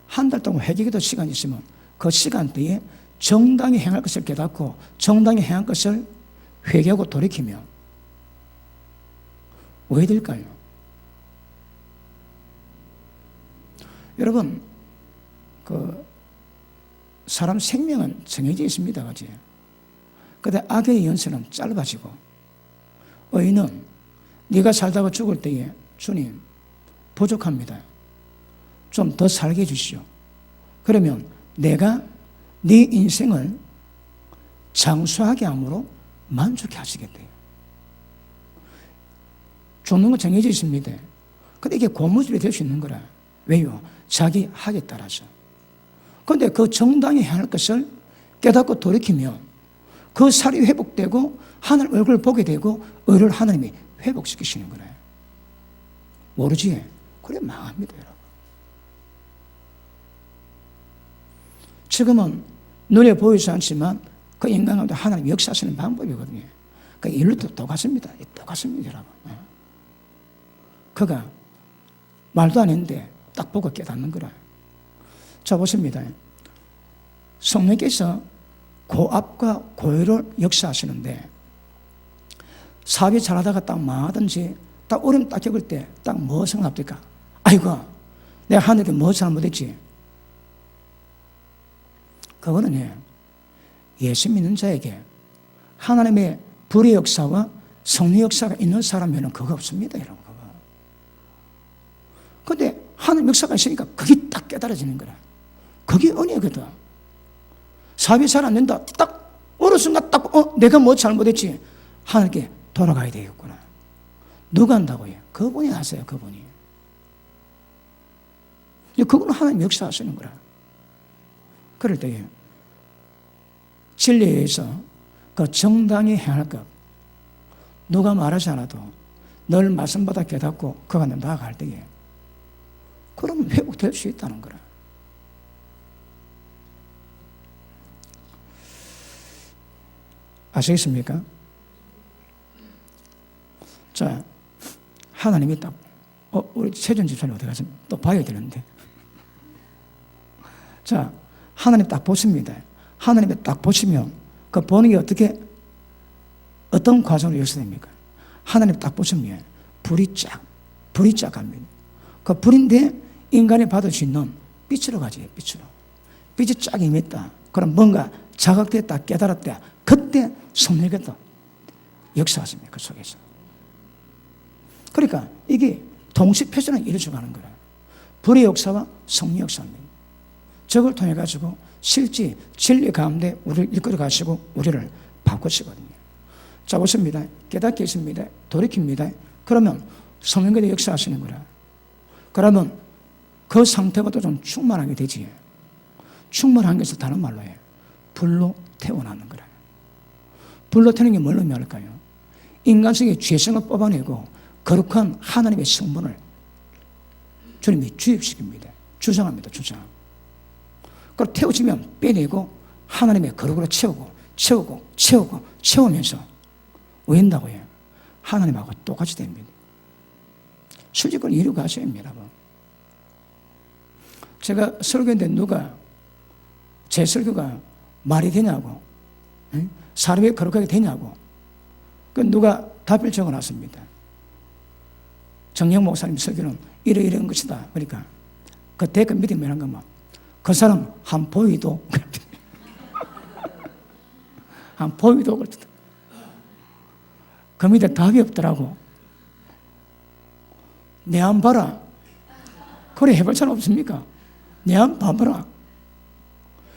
한 달 동안 회개기도 시간이 있으면 그 시간대에 정당히 행할 것을 깨닫고 정당히 행할 것을 회개하고 돌이키면 왜 될까요? 여러분, 그 사람 생명은 정해져 있습니다, 그지? 근데 악의 연세는 짧아지고 의인은 네가 살다가 죽을 때에 주님 부족합니다. 좀 더 살게 해주시오. 그러면 내가 네 인생을 장수하게 함으로 만족해 하시겠대요. 죽는 건 정해져 있습니다. 근데 이게 고무줄이 될 수 있는 거라. 왜요? 자기 학에 따라서. 그런데 그 정당히 행할 것을 깨닫고 돌이키면 그 살이 회복되고 하나님 얼굴을 보게 되고 의를 하나님이 회복시키시는 거예요. 모르지? 그래 망합니다, 여러분. 지금은 눈에 보이지 않지만 그 인간 가운데 하나님 역사하시는 방법이거든요. 그 일로도 똑같습니다. 똑같습니다, 여러분. 그가 말도 안 했는데 딱 보고 깨닫는 거라. 자, 보십니다. 성령께서 고압과 고요를 역사하시는데 사업이 잘하다가 딱 망하든지 딱 어려움 딱 겪을 때 딱 뭐 생각합니까? 아이고, 내가 하늘에 뭐 잘못했지? 그거는 예수 믿는 자에게 하나님의 불의 역사와 성령 역사가 있는 사람에는 그거 없습니다, 여러분. 그런데 하나님 역사가 있으니까 그게 딱 깨달아지는 거라. 그게 은혜거든. 사업이 잘 안 된다. 딱 어느 순간 딱 내가 뭐 잘못했지? 하나님께 돌아가야 되겠구나. 누가 한다고요? 그분이 하세요, 그분이. 그분은 하나님 역사하시는 거라. 그럴 때에 진리에 의해서 그 정당히 행할 것, 누가 말하지 않아도 늘 말씀받아 깨닫고 그가 나아갈 때에 그러면 회복될 수 있다는 거라. 아시겠습니까? 자, 하나님이 딱, 우리 최준 집사님 어디 갔습니까? 또 봐야 되는데. 자, 하나님 딱 보십니다. 하나님이 딱 보시면 그 보는 게 어떤 과정으로 역사됩니까? 하나님 딱 보시면 불이 쫙 갑니다. 그 불인데 인간이 받을 수 있는 빛으로 가지, 빛으로. 빛이 쫙 임했다. 그럼 뭔가 자각됐다, 깨달았다. 그때 성령께서 역사하십니다, 그 속에서. 그러니까 이게 동시표준을 이루어가는 거라. 불의 역사와 성령 역사입니다. 저걸 통해 가지고 실제 진리 가운데 우리를 이끌어 가시고 우리를 바꾸시거든요. 자, 보십니다. 깨닫게 있습니다. 돌이킵니다. 그러면 성령께서 역사하시는 거라. 그러면 그 상태보다 좀 충만하게 되지. 충만한 것을 다른 말로 해요. 불로 태어나는 거라. 불로 태우는 게 뭘로 말할까요? 인간 속의 죄성을 뽑아내고 거룩한 하나님의 성분을 주님이 주입시킵니다. 주장합니다. 주장. 그걸 태워지면 빼내고 하나님의 거룩으로 채우면서 왜 한다고요? 하나님하고 똑같이 됩니다. 수직을 이루고 가셔야 합니다. 제가 설교인데 누가 제 설교가 말이 되냐고, 사람이 거룩하게 되냐고, 그 누가 답을 적어놨습니다. 정영 목사님 설교는 이런 것이다. 그러니까 그 댓글 밑에 뭐란 거면 그 사람 한 보이도 한 보이도 그렇다. 그 밑에 답이 없더라고. 내 안 봐라. 그래 해볼 사람 없습니까? 내 안 봐봐라.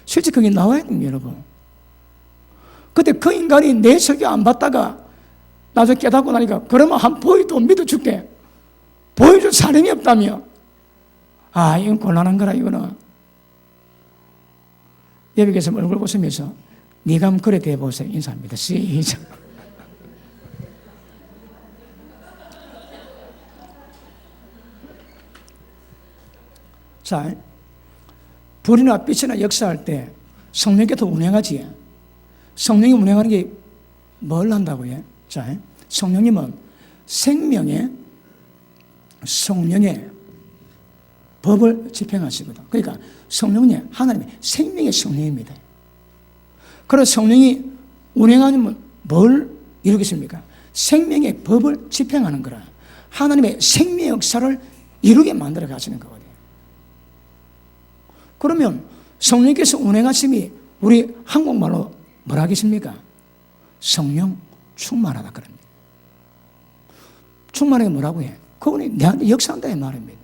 실제 그게 나와야 됩니다, 여러분. 근데 그 인간이 내 설교 안 받다가 나중에 깨닫고 나니까 그러면 한 보여도 믿어줄게. 보여줄 사람이 없다며. 아, 이건 곤란한 거라, 이거는. 옆에 계서 얼굴 보시면서 네가 한번 그래 대보세요. 인사합니다. 시작. 자, 불이나 빛이나 역사할 때 성령께서 운행하지. 성령이 운행하는 게 뭘 한다고요? 자, 성령님은 성령의 법을 집행하시거든. 그러니까 성령님, 하나님의 생명의 성령입니다. 그래서 성령이 운행하면 뭘 이루겠습니까? 생명의 법을 집행하는 거라. 하나님의 생명 역사를 이루게 만들어 가시는 거거든요. 그러면 성령께서 운행하심이 우리 한국말로 뭐라 하겠습니까? 성령 충만하다 그럽니다. 충만하게 뭐라고 해? 그분이 내한테 역사한다 이 말입니다.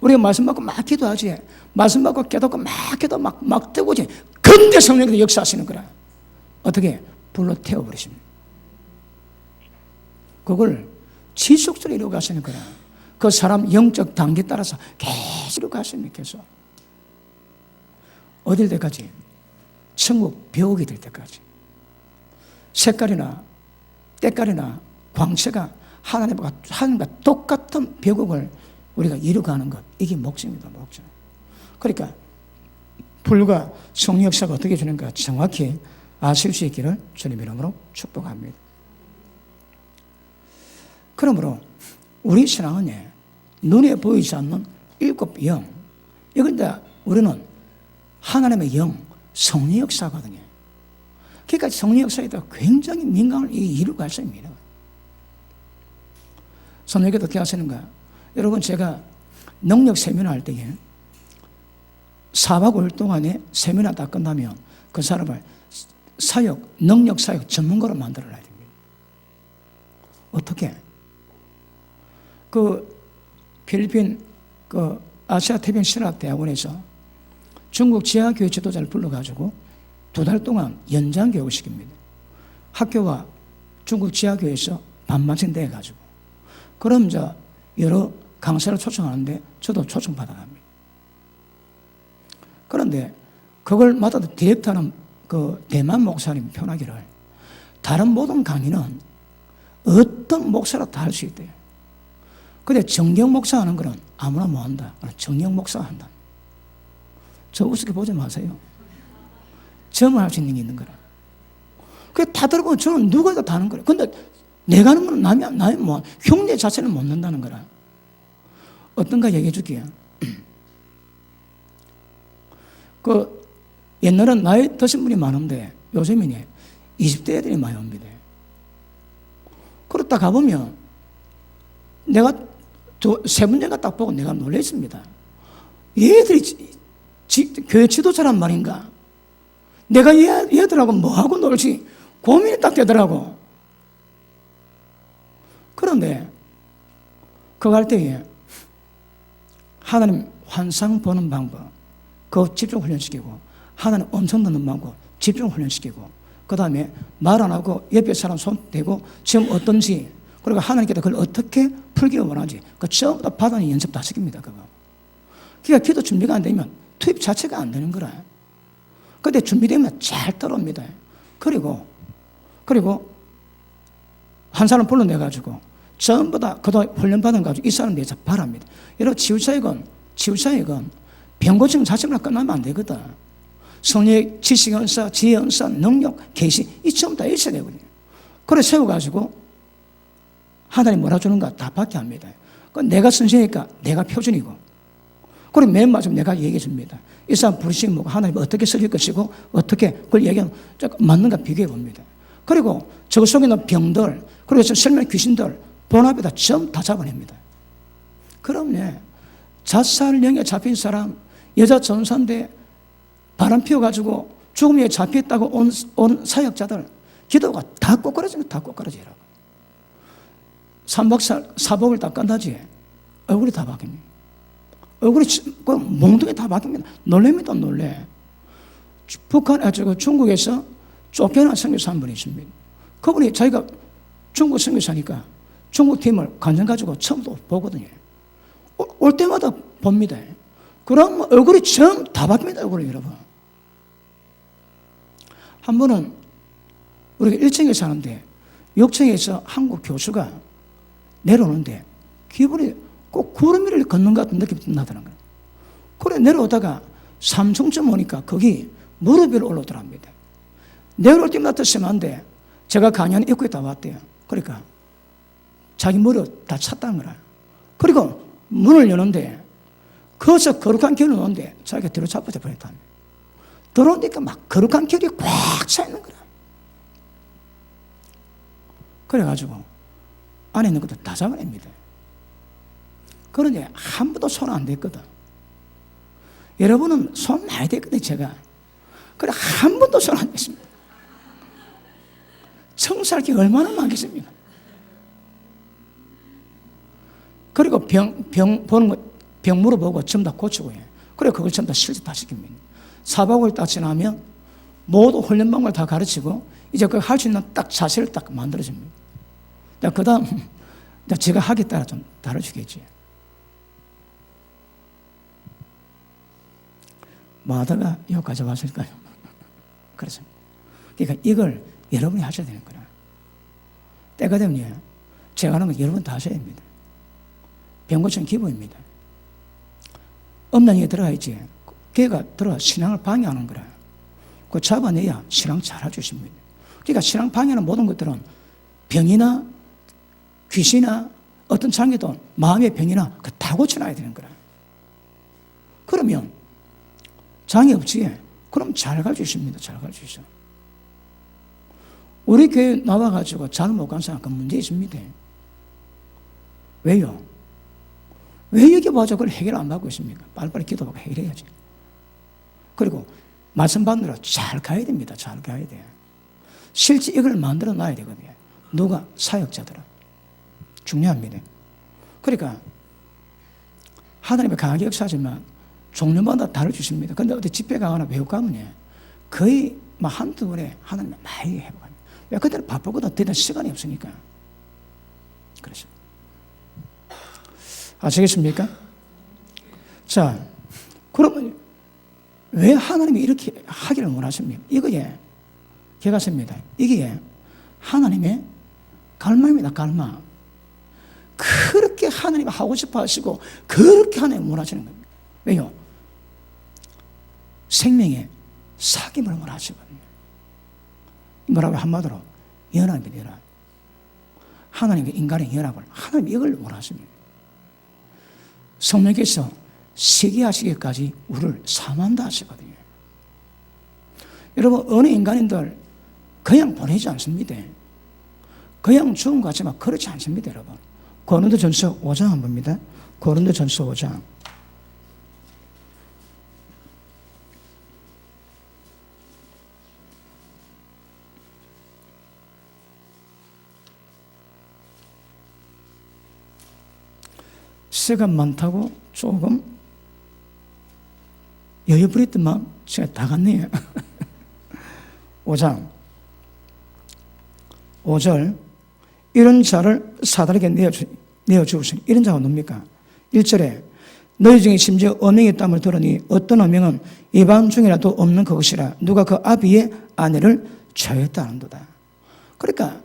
우리가 말씀 받고 막 기도하지. 말씀 받고 깨닫고 막 기도 막 뜨고지. 근데 성령께서 역사하시는 거라. 어떻게? 불로 태워버리십니다. 그걸 지속적으로 이루어 가시는 거라. 그 사람 영적 단계 따라서 계속 가십니다. 계속. 어딜 때까지? 천국 벽이 될 때까지. 색깔이나 때깔이나 광채가 하나님과 똑같은 벽을 우리가 이루어가는 것. 이게 목적입니다. 목적. 그러니까 불과 성령 역사가 어떻게 주는가 정확히 아실 수 있기를 주님 이름으로 축복합니다. 그러므로 우리 신앙은 눈에 보이지 않는 7 영. 이걸 다 우리는 하나님의 영, 성령 역사거든요. 그러니까 성령 역사에 대해 굉장히 민감을 이루고 있습니다. 성령께서 어떻게 하시는가? 여러분, 제가 능력 세미나 할 때에 4박 5일 동안에 세미나 다 끝나면 그 사람을 능력 사역 전문가로 만들어놔야 됩니다. 어떻게? 그 필리핀 아시아 태평 신학 대학원에서 중국 지하교회 지도자를 불러가지고 2달 동안 연장 교육을 시킵니다. 학교와 중국 지하교회에서 반반씩 내가지고. 그럼 여러 강사를 초청하는데 저도 초청받아갑니다. 그런데 그걸 맡아도 디렉터는 그 대만 목사님 표현하기를 다른 모든 강의는 어떤 목사라 다 할 수 있대요. 근데 정경 목사 하는 거는 아무나 못 한다. 정경 목사 한다. 저 우습게 보지 마세요. 저만 할 수 있는 게 있는 거라. 그게 다 들어보면 저는 누가 다 하는 거라. 근데 내가 하는 건 남이 뭐, 흉내 자체는 못 낸다는 거라. 어떤가 얘기해 줄게요. 옛날엔 나이 드신 분이 많은데 요즘에는 20대 애들이 많이 옵니다. 그렇다 가보면 내가 3문제가 딱 보고 내가 놀랐습니다. 얘들이 교회 지도자란 말인가? 내가 얘들하고 뭐하고 놀지? 고민이 딱 되더라고. 그런데 그거 할 때에 하나님 환상 보는 방법, 그거 집중 훈련시키고, 하나님 음성 듣는 방법 집중 훈련시키고, 그 다음에 말 안 하고 옆에 사람 손 대고 지금 어떤지, 그리고 하나님께서 그걸 어떻게 풀기를 원하지, 그 전부 다 받아내 연습 다 시킵니다. 그거. 그러니까 기도 준비가 안 되면 투입 자체가 안 되는 거라. 근데 준비되면 잘 따라옵니다. 그리고 한 사람 불러내가지고 전부 다 그동안 훈련받은 가지고 이 사람 대해서 바랍니다. 여러분, 치유사역은 병 고치는 자체만 끝나면 안 되거든. 성령의 지식 은사, 지혜 은사, 능력, 계시 이 전부 다 있어야 되거든요. 그래 세워가지고 하나님 뭐라 주는가 다 받게 합니다. 내가 선생이니까 내가 표준이고, 그리고 맨 마지막 내가 얘기해 줍니다. 이 사람 부르시면 뭐고 하나님 어떻게 쓰실 것이고 어떻게 그걸 얘기하면 맞는가 비교해 봅니다. 그리고 저 속에 있는 병들, 그리고 저 설명 귀신들 본 앞에다 전부 다 잡아냅니다. 그럼 자살령에 잡힌 사람, 여자 전사인데 바람 피워가지고 죽음에 잡혔다고 온 사역자들 기도가 다 꼬꾸라집니다. 다 꼬꾸라지라고. 사복을 다 끝나지 얼굴이 다 바뀝니다. 얼굴이 몽둥이 다 바뀝니다. 놀랍니다. 놀래. 중국에서 쫓겨난 선교사 한 분이 있습니다. 그분이 자기가 중국 선교사니까 중국 팀을 관전 가지고 처음부터 보거든요. 올 때마다 봅니다. 그럼 얼굴이 전부 다 바뀝니다. 얼굴이 여러분. 한 번은 우리가 1층에 사는데 6층에서 한국 교수가 내려오는데 기분이 꼭 구름 위를 걷는 것 같은 느낌이 나더라는 거예요. 그래 내려오다가 3층쯤 오니까 거기 무릎 위로 올라오더랍니다. 내려올 때마다 심한데 제가 강연 입구에 다 왔대요. 그러니까 자기 머리를 다 찼다는 거라. 그리고 문을 여는데 거기서 거룩한 길을 오는데 자기가 뒤로 잡아져 버렸다. 들어오니까 막 거룩한 길이 꽉 차 있는 거라. 그래가지고 안에 있는 것도 다 잡아냅니다. 그런데 한 번도 손 안 댔거든. 여러분은 손 많이 댔거든요, 제가. 그래, 한 번도 손 안 댔습니다. 청소할 게 얼마나 많겠습니까? 그리고 병 물어보고 전부 다 고치고 해. 그래, 그걸 전부 다 실습 다 시킵니다. 사박을 딱 지나면 모두 훈련 방법을 다 가르치고 이제 그 할 수 있는 딱 자세를 딱 만들어줍니다. 그 다음, 제가 하기에 따라 좀 다뤄주겠지. 뭐 하다가 여기까지 왔을까요? 그렇습니다. 그러니까 이걸 여러분이 하셔야 되는 거야. 때가 되면 제가 하는 거 여러분 다 하셔야 됩니다. 병고청 기부입니다. 없는 얘기 들어가 있지. 걔가 들어가 신앙을 방해하는 거라. 그거 잡아내야 신앙 잘 해주십니다. 그러니까 신앙 방해하는 모든 것들은 병이나 귀신이나 어떤 장애도 마음의 병이나 그 다 고쳐놔야 되는 거라. 그러면 장애 없지. 그럼 잘 가르치십니다. 잘 가르치셔. 우리 교회 나와가지고 잘 못 간 사람 그 문제 있습니다. 왜요? 왜 여기 와서 그걸 해결 안 받고 있습니까? 빨리빨리 기도하고 해결해야지. 그리고 말씀 받느라 잘 가야 됩니다. 잘 가야 돼요. 실제 이걸 만들어 놔야 되거든요. 누가? 사역자들은. 중요합니다. 그러니까 하나님의 강하게 역사하지만 종류마다 다뤄주십니다. 그런데 어디 집회 가거나 외국 가면 거의 한두 번에 하나님 많이 해봅니다. 왜? 그때는 바쁘거든. 대단 시간이 없으니까. 그렇죠. 아시겠습니까? 자, 그러면 왜 하나님이 이렇게 하기를 원하십니까? 이거에 개가십니다. 이게 하나님의 갈망입니다. 갈망. 그렇게 하나님이 하고 싶어 하시고 그렇게 하나님이 원하시는 겁니다. 왜요? 생명의 사귐을 원하시거든요. 뭐라고 한마디로 연합입니다. 연합. 하나님과 인간의 연합을 하나님이 이걸 원하십니다. 성령께서 세계하시기까지 우리를 사모한다 하시거든요. 여러분 어느 인간인들 그냥 보내지 않습니다. 그냥 죽은 것 같지만 그렇지 않습니다. 여러분 고린도전서 5장 한 봅니다. 고린도전서 5장 시간 많다고 조금 여유 부렸더만 제가 다 갔네요. 5장 5절 이런 자를 사단에게 내어주었으니 이런 자가 뭡니까? 1절에 너희 중에 심지어 어명의 땀을 들으니 어떤 어명은 이방 중이라도 없는 그것이라 누가 그 아비의 아내를 처했다는도다. 그러니까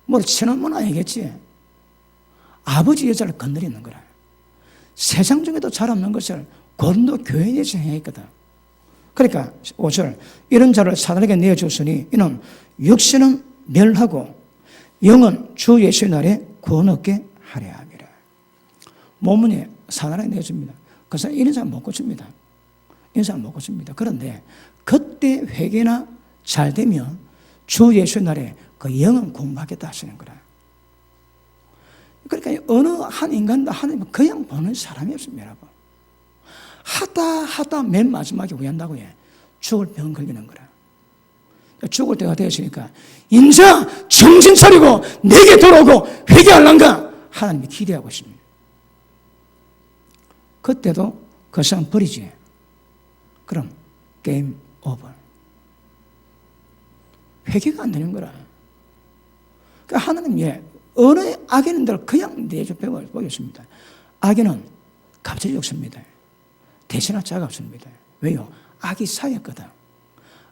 뭘 친엄마는 아니겠지. 아버지 여자를 건드리는 거라. 세상 중에도 잘 없는 것을 고린도 교회에서 행했거든. 그러니까 5절 이런 자를 사단에게 내어주었으니 이는 육신은 멸하고 영은 주 예수의 날에 구원 얻게 하려 함이라. 몸은 사단에게 내어줍니다. 그 사람 이런 사람 못 고칩니다. 이런 사람 못 고칩니다. 그런데 그때 회개나 잘 되면 주 예수의 날에 그 영은 구원받겠다 하시는 거라. 그러니까 어느 한 인간도 하나님은 그냥 보는 사람이 없습니다. 여러분. 하다 맨 마지막에 왜 한다고 해? 죽을 병 걸리는 거라. 죽을 때가 되었으니까 인자 정신 차리고 내게 돌아오고 회개하려는가 하나님이 기대하고 있습니다. 그때도 그 사람 버리지. 그럼 게임 오버. 회개가 안 되는 거라. 그러니까 하나님이 어느 악인들 그냥 내줘 보겠습니다. 악인은 갑자기 없습니다. 대신할 자가 없습니다. 왜요? 악이 쌓였거든.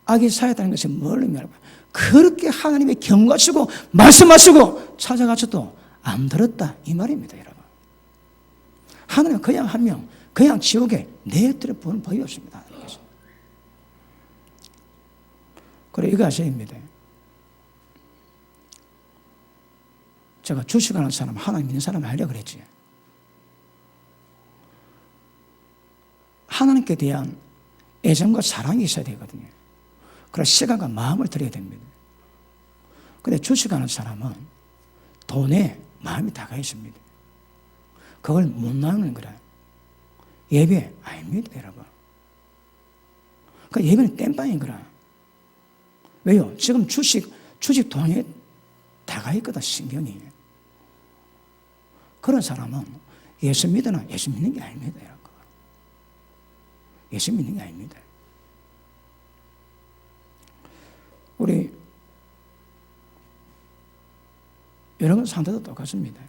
악이 쌓였다는 것이 뭘 의미하는 거야? 그렇게 하나님의 경고하시고 말씀하시고 찾아가서도 안 들었다 이 말입니다, 여러분. 하나님은 그냥 한 명 그냥 지옥에 내버려 보는 법이 없습니다. 하나님께서. 그래 이거 아셔야입니다. 제가 주식하는 사람, 하나님 믿는 사람을 하려고 그랬지. 하나님께 대한 애정과 사랑이 있어야 되거든요. 그래서 시간과 마음을 드려야 됩니다. 그런데 주식하는 사람은 돈에 마음이 다가 있습니다. 그걸 못 나누는 거라. 예배 아닙니다, 여러분. 그 예배는 땜빵인 거라. 왜요? 지금 주식 돈에 다가 있거든, 신경이. 그런 사람은 예수 믿으나 예수 믿는 게 아닙니다, 여러분. 예수 믿는 게 아닙니다. 우리 여러분 상태도 똑같습니다.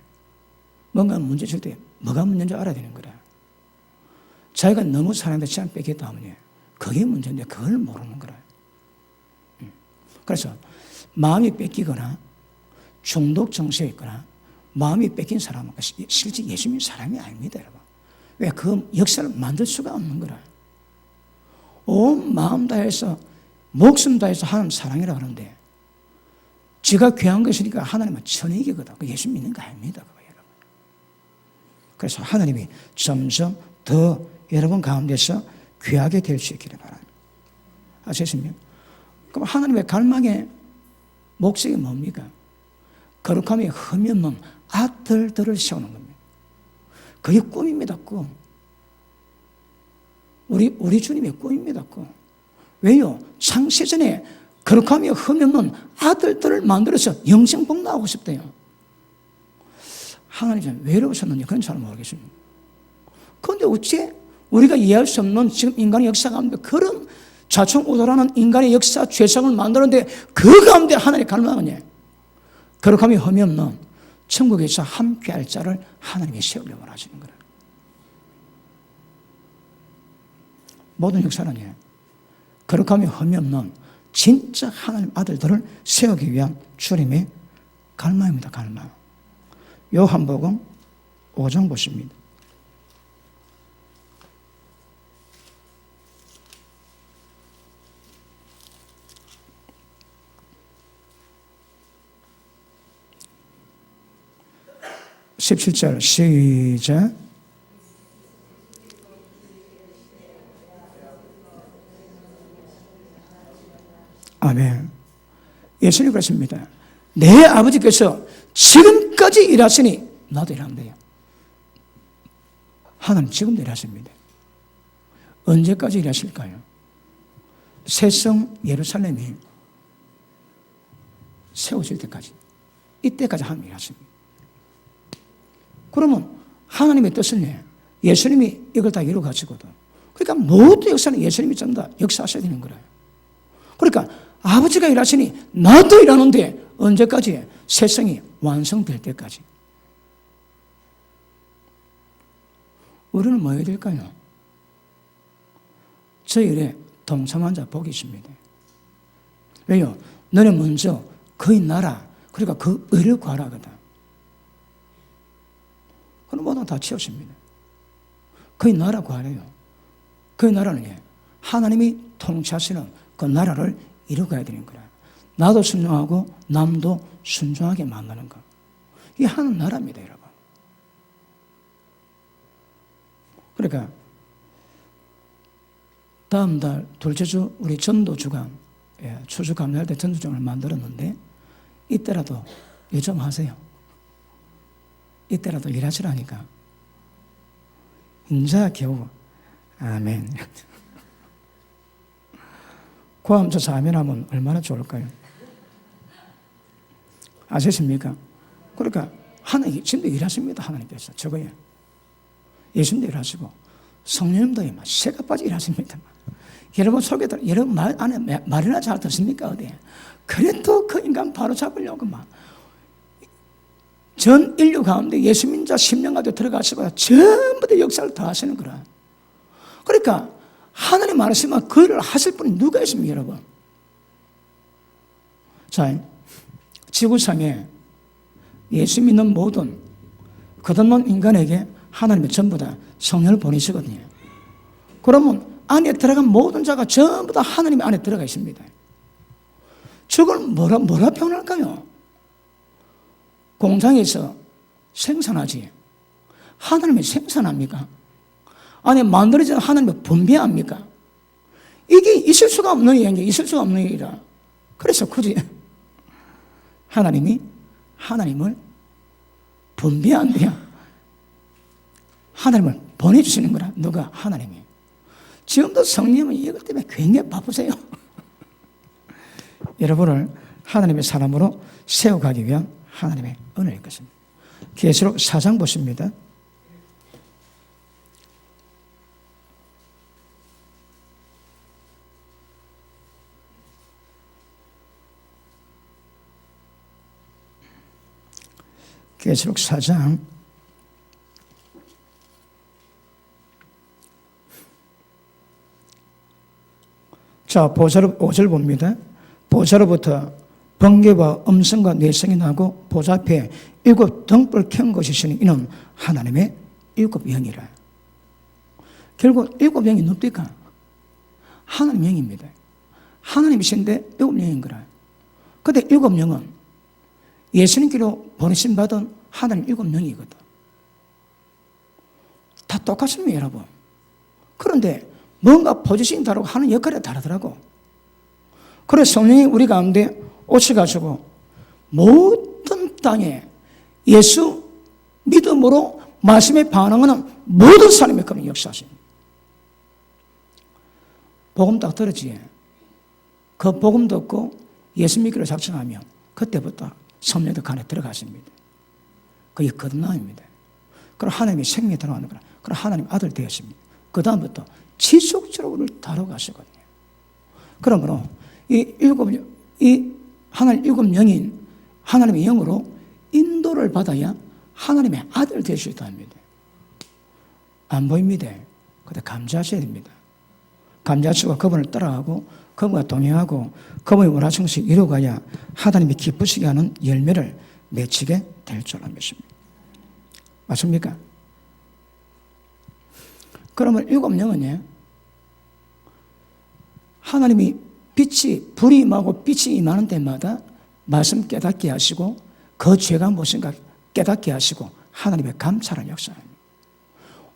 뭔가 문제 칠 때 뭐가 문제인지 알아야 되는 거라. 자기가 너무 사람한테 시간 뺏겼다 하면 그게 문제인데 그걸 모르는 거라. 그래서 마음이 뺏기거나 중독 정서에 있거나 마음이 뺏긴 사람은 실제 예수 믿는 사람이 아닙니다, 여러분. 왜? 그 역사를 만들 수가 없는 거라. 온 마음 다해서 목숨 다해서 하나님 사랑이라 그러는데 지가 귀한 것이니까 하나님은 천익이거든. 예수 믿는 거 아닙니다, 그거 여러분. 그래서 하나님이 점점 더 여러분 가운데서 귀하게 될 수 있기를 바랍니다. 아시겠습니까? 그럼 하나님의 갈망의 목적이 뭡니까? 거룩함이 흠이 없는 아들들을 세우는 겁니다. 그게 꿈입니다, 꿈. 우리 주님의 꿈입니다, 꿈. 왜요? 창세전에 거룩함이 흠이 없는 아들들을 만들어서 영생 복나하고 싶대요. 하나님 왜 이러셨는지 그건 잘 모르겠습니다. 그런데 어째 우리가 이해할 수 없는 지금 인간의 역사 가운데 그런 좌충우돌하는 인간의 역사, 죄성을 만드는데 그 가운데 하나님의 갈망은 거룩함이 흠이 없는 천국에서 함께할 자를 하나님이 세우려고 하시는 거예요. 모든 역사는 거룩함이 흠이 없는 진짜 하나님 아들들을 세우기 위한 주님의 갈망입니다. 갈망. 요한복음 5장 보십니다. (17절) 시작. 아멘. 예수님 그랬습니다. 내 아버지께서 지금까지 일하시니 나도 일하면 돼요. 하나님 지금도 일하십니다. 언제까지 일하실까요? 새성 예루살렘이 세워질 때까지, 이때까지 하나님 일하십니다. 그러면 하나님의 뜻을 예수님이 이걸 다 이루어 가지거든. 그러니까 모든 역사는 예수님이 전부 다 역사하셔야 되는 거예요. 그러니까 아버지가 일하시니 나도 일하는데 언제까지? 세상이 완성될 때까지. 우리는 뭐 해야 될까요? 저 일에 동참한 자 복이 있습니다. 왜요? 너는 먼저 그의 나라, 그러니까 그 의를 구하라 하거든. 그럼 모든 다 채웠습니다. 그의 나라 구하래요. 그의 나라는 하나님이 통치하시는 그 나라를 이루어가야 되는 거야. 나도 순종하고 남도 순종하게 만드는 거. 이게 하는 나라입니다, 여러분. 그러니까 다음 달 둘째 주 우리 전도 주간, 추수 감사할 때 전도장을 만들었는데 이때라도 일 좀 하세요. 이때라도 일하시라니까. 인자 겨우 아멘. 고함 사면하면 얼마나 좋을까요? 아시겠습니까? 그러니까 하나님 지금도 일하십니다. 하나님께서 저거에 예수님도 일하시고 성령님도 새가 빠져 일하십니다. 여러분 속에들 여러분 말 안에 말이나 잘 듣습니까? 어디? 그래도 그 인간 바로 잡으려고 막 전 인류 가운데 예수 믿는 자 10년 가도 들어가시고 전부 다 역사를 다 하시는 거라. 그러니까 하나님 말씀은 그 일을 하실 분이 누가 있습니까, 여러분? 자, 지구상에 예수 믿는 모든 거듭난 인간에게 하나님이 전부 다 성령을 보내시거든요. 그러면 안에 들어간 모든 자가 전부 다 하나님 안에 들어가 있습니다. 저걸 뭐라 표현할까요? 공장에서 생산하지 하나님이 생산합니까? 안에 만들어진 하나님이 분배합니까? 이게 있을 수가 없는 일이야. 있을 수가 없는 일이라. 그래서 굳이 하나님이 하나님을 분배한대요. 하나님을 보내주시는 거라. 누가? 하나님이. 지금도 성령은 이것 때문에 굉장히 바쁘세요. 여러분을 하나님의 사람으로 세워가기 위한 하나님의 은혜일 것입니다. 계시록 4장 보십니다. 계시록 4장 자, 5절 봅니다. 보좌로부터 번개와 음성과 내성이 나고 보좌 앞에 7 등불 켠 것이시니 이는 하나님의 7 영이라. 결국 7 영이 뭡니까? 하나님 영입니다. 하나님이신데 7 영인 거라. 근데 7 영은 예수님께로 보내심 받은 하나님 7 영이거든. 다 똑같습니다, 여러분. 그런데 뭔가 포지션이 다르고 하는 역할이 다르더라고. 그래서 성령이 우리 가운데 오셔가지고 모든 땅에 예수 믿음으로 말씀에 반응하는 모든 사람의 그런 역사십니다. 복음 딱 들었지. 그 복음 듣고 예수 믿기로 작정하면 그때부터 성령의 간에 들어가십니다. 그게 거듭남입니다. 그럼 하나님의 생명이 들어가는 거라. 그럼 하나님 아들 되었습니다. 그 다음부터 지속적으로 우리를 다뤄가시거든요. 그러므로 이 하나님 7 영인 하나님의 영으로 인도를 받아야 하나님의 아들 될 수 있답니다. 안 보입니다. 그런데 감사하셔야 됩니다. 감사하시고 그분을 따라가고 그분과 동행하고 그분의 원하신 것을 이루어가야 하나님이 기쁘시게 하는 열매를 맺히게 될 줄 믿습니다. 맞습니까? 그러면 7 영은요, 하나님이 불이 임하고 빛이 임하는 데마다 말씀 깨닫게 하시고 그 죄가 무엇인가 깨닫게 하시고 하나님의 감찰을 역사합니다.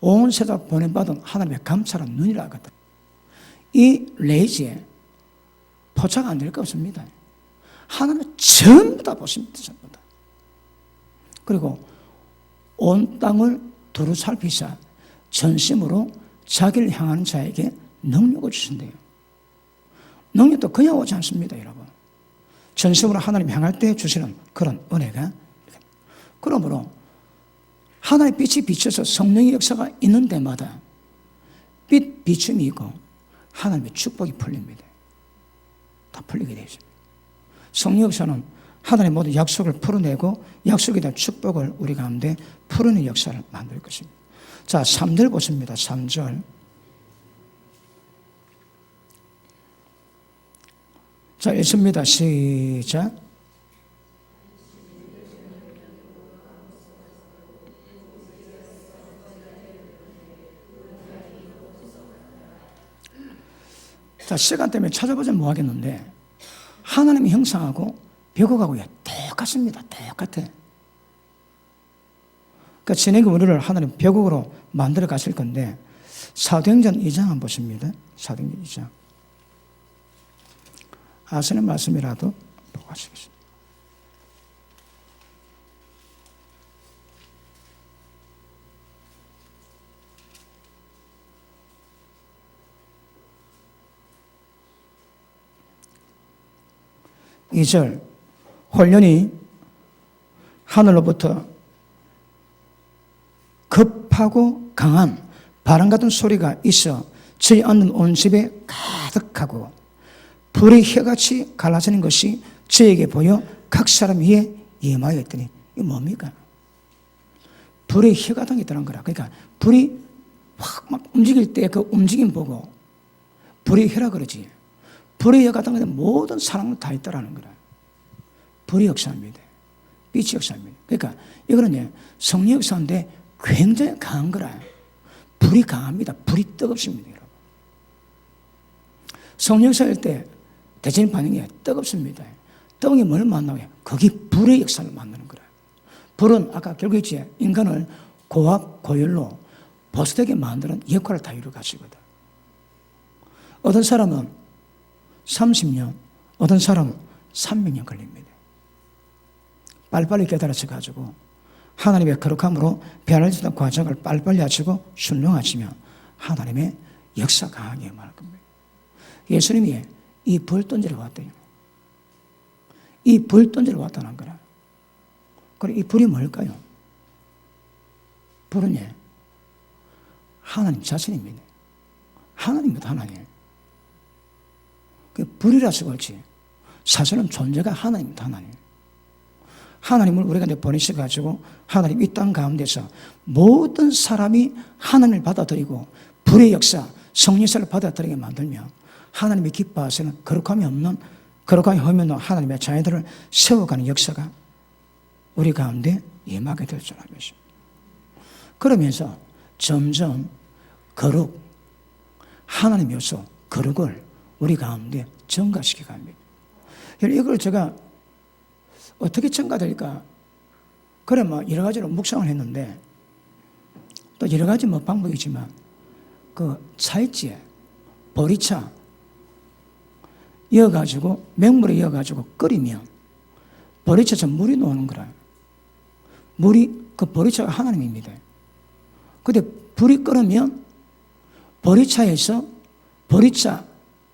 온 세상 보내받은 하나님의 감찰은 눈이라 하거든. 이 레이지에 포착 안 될 거 없습니다. 하나님은 전부 다 보십니다. 전부 다. 그리고 온 땅을 두루 살피사 전심으로 자기를 향하는 자에게 능력을 주신대요. 능력도 그냥 오지 않습니다, 여러분. 전심으로 하나님 향할 때 주시는 그런 은혜가. 그러므로 하나님의 빛이 비쳐서 성령의 역사가 있는 데마다 빛 비춤이 있고 하나님의 축복이 풀립니다. 다 풀리게 되어 있습니다. 성령 역사는 하나님의 모든 약속을 풀어내고 약속에 대한 축복을 우리 가운데 풀어내는 역사를 만들 것입니다. 자, 3절 보십니다. 3절. 자, 읽습니다. 시작. 자, 시간 때문에 찾아보자면 뭐 하겠는데 하나님의 형상하고 벽하고 똑같습니다. 똑같아. 그러니까 진행의 우리를 하나님 벽으로 만들어 가실 건데 사도행전 2장 한번 보십니다. 사도행전 2장. 아시는 말씀이라도 보고 하시겠습니다. 2절 홀련히 하늘로부터 급하고 강한 바람 같은 소리가 있어 저희 앉는 온 집에 가득하고 불의 혀같이 갈라지는 것이 저에게 보여 각 사람 위에 임하였더니 이게 뭡니까? 불의 혀 같은 게 있다는 거라. 그러니까 불이 확 막 움직일 때 그 움직임 보고 불의 혀라 그러지. 불의 혀 같은 것은 모든 사람은 다 있다라는 거라. 불의 역사입니다. 빛의 역사입니다. 그러니까 이거는 성령 역사인데 굉장히 강한 거라. 불이 강합니다. 불이 뜨겁습니다, 여러분. 성령 역사일 때 대전 반응이 뜨겁습니다. 뜨거운 게 뭘 만나요? 거기 불의 역사를 만드는 거라. 불은 아까 결국 있지, 인간을 고압, 고열로 보스되게 만드는 역할을 다 이루어 가시거든. 어떤 사람은 30년, 어떤 사람은 300년 걸립니다. 빨리빨리 깨달아져 가지고 하나님의 거룩함으로 변화되는 과정을 빨리빨리 하시고 순종하시면 하나님의 역사 강하게 임할 겁니다. 예수님이 이 불 던지러 왔대요. 이 불 던지러 왔다는 거라. 그럼 이 불이 뭘까요? 불은 하나님 자신입니다. 하나님입니다, 하나님. 그 불이라서 그렇지. 사실은 존재가 하나님입니다, 하나님. 하나님을 우리가 보내셔가지고 하나님 이 땅 가운데서 모든 사람이 하나님을 받아들이고 불의 역사, 성령사를 받아들이게 만들면 하나님이 기뻐하시는 거룩함이 없는 하나님의 자녀들을 세워가는 역사가 우리 가운데 임하게 될 줄 알겠습니다. 그러면서 점점 거룩, 하나님 요소, 거룩을 우리 가운데 증가시켜 갑니다. 이걸 제가 어떻게 증가될까? 그래, 여러 가지로 묵상을 했는데, 또 여러 가지 방법이지만, 그 차있지에 보리차 이어가지고, 맹물에 이어가지고 끓이면, 보리차에서 물이 나오는 거라. 그 보리차가 하나님입니다. 근데 불이 끓으면, 보리차에서 보리차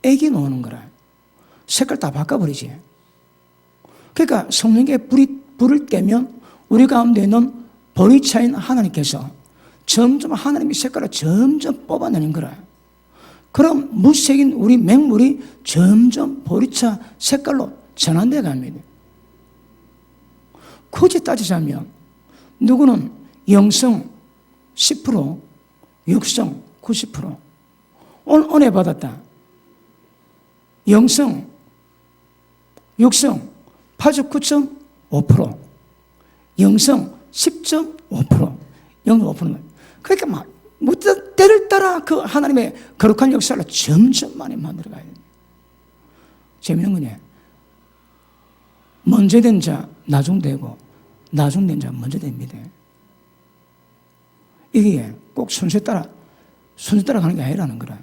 액이 나오는 거라. 색깔 다 바꿔버리지. 그러니까 성령의 불을 떼면 우리 가운데 있는 보리차인 하나님께서 점점 하나님의 색깔을 점점 뽑아내는 거라. 그럼 무색인 우리 맹물이 점점 보리차 색깔로 전환되어 갑니다. 굳이 따지자면 누구는 영성 10%, 육성 90%, 오늘 은혜 받았다. 영성, 육성 89.5%, 영성 10.5%, 0.5%. 그러니까 때를 따라 그 하나님의 거룩한 역사를 점점 많이 만들어 가야 됩니다. 재미있는 거네. 먼저 된 자 나중되고, 나중된 자 먼저 됩니다. 이게 꼭 순서 따라 가는 게 아니라는 거라.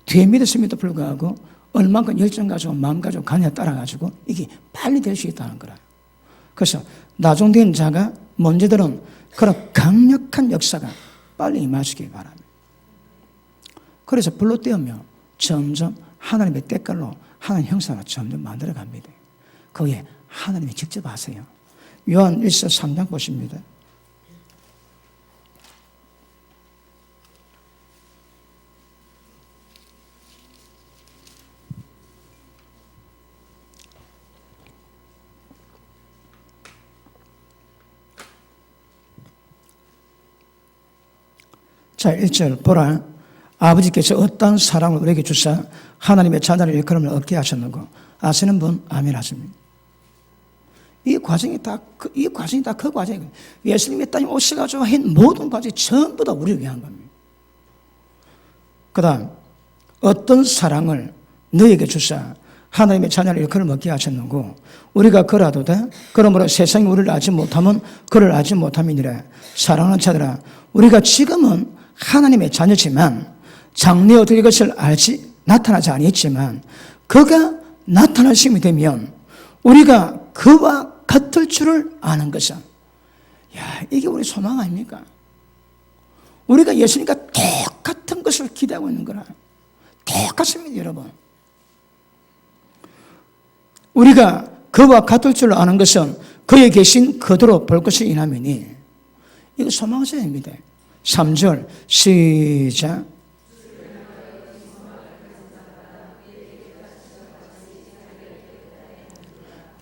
뒤에 믿었음에도 불구하고 얼만큼 열정 가지고 마음 가지고 가느냐에 따라 가지고 이게 빨리 될 수 있다는 거라. 그래서 나중된 자가 먼저들은 그런 강력한 역사가 빨리 임하시기 바랍니다. 그래서 불로 떼우며 점점 하나님의 때깔로 하나님 형상을 점점 만들어 갑니다. 거기에 하나님이 직접 하세요. 요한 1서 3장 보십니다. 자, 1절 보라, 아버지께서 어떤 사랑을 우리에게 주사 하나님의 자녀를 일컬음을 얻게 하셨는고 아시는 분 아멘 하십니다. 이 과정이 다 그 과정이에요. 예수님이 땅에 오셔가지고 한 모든 과정이 전부 다 우리를 위한 겁니다. 그 다음, 어떤 사랑을 너에게 주사 하나님의 자녀를 일컬음 얻게 하셨는고 우리가 그라도다. 그러므로 세상이 우리를 알지 못하면 그를 알지 못함이니라. 사랑하는 자들아, 우리가 지금은 하나님의 자녀지만 장래에 어떻게 것을 나타나지 아니했지만 그가 나타날 시간이 되면 우리가 그와 같을 줄을 아는 것은, 이게 우리 소망 아닙니까? 우리가 예수님과 똑같은 것을 기대하고 있는 거라. 똑같습니다, 여러분. 우리가 그와 같을 줄 아는 것은 그에 계신 그대로 볼 것을 인하미니. 이거 소망서입니다. 3절 시작.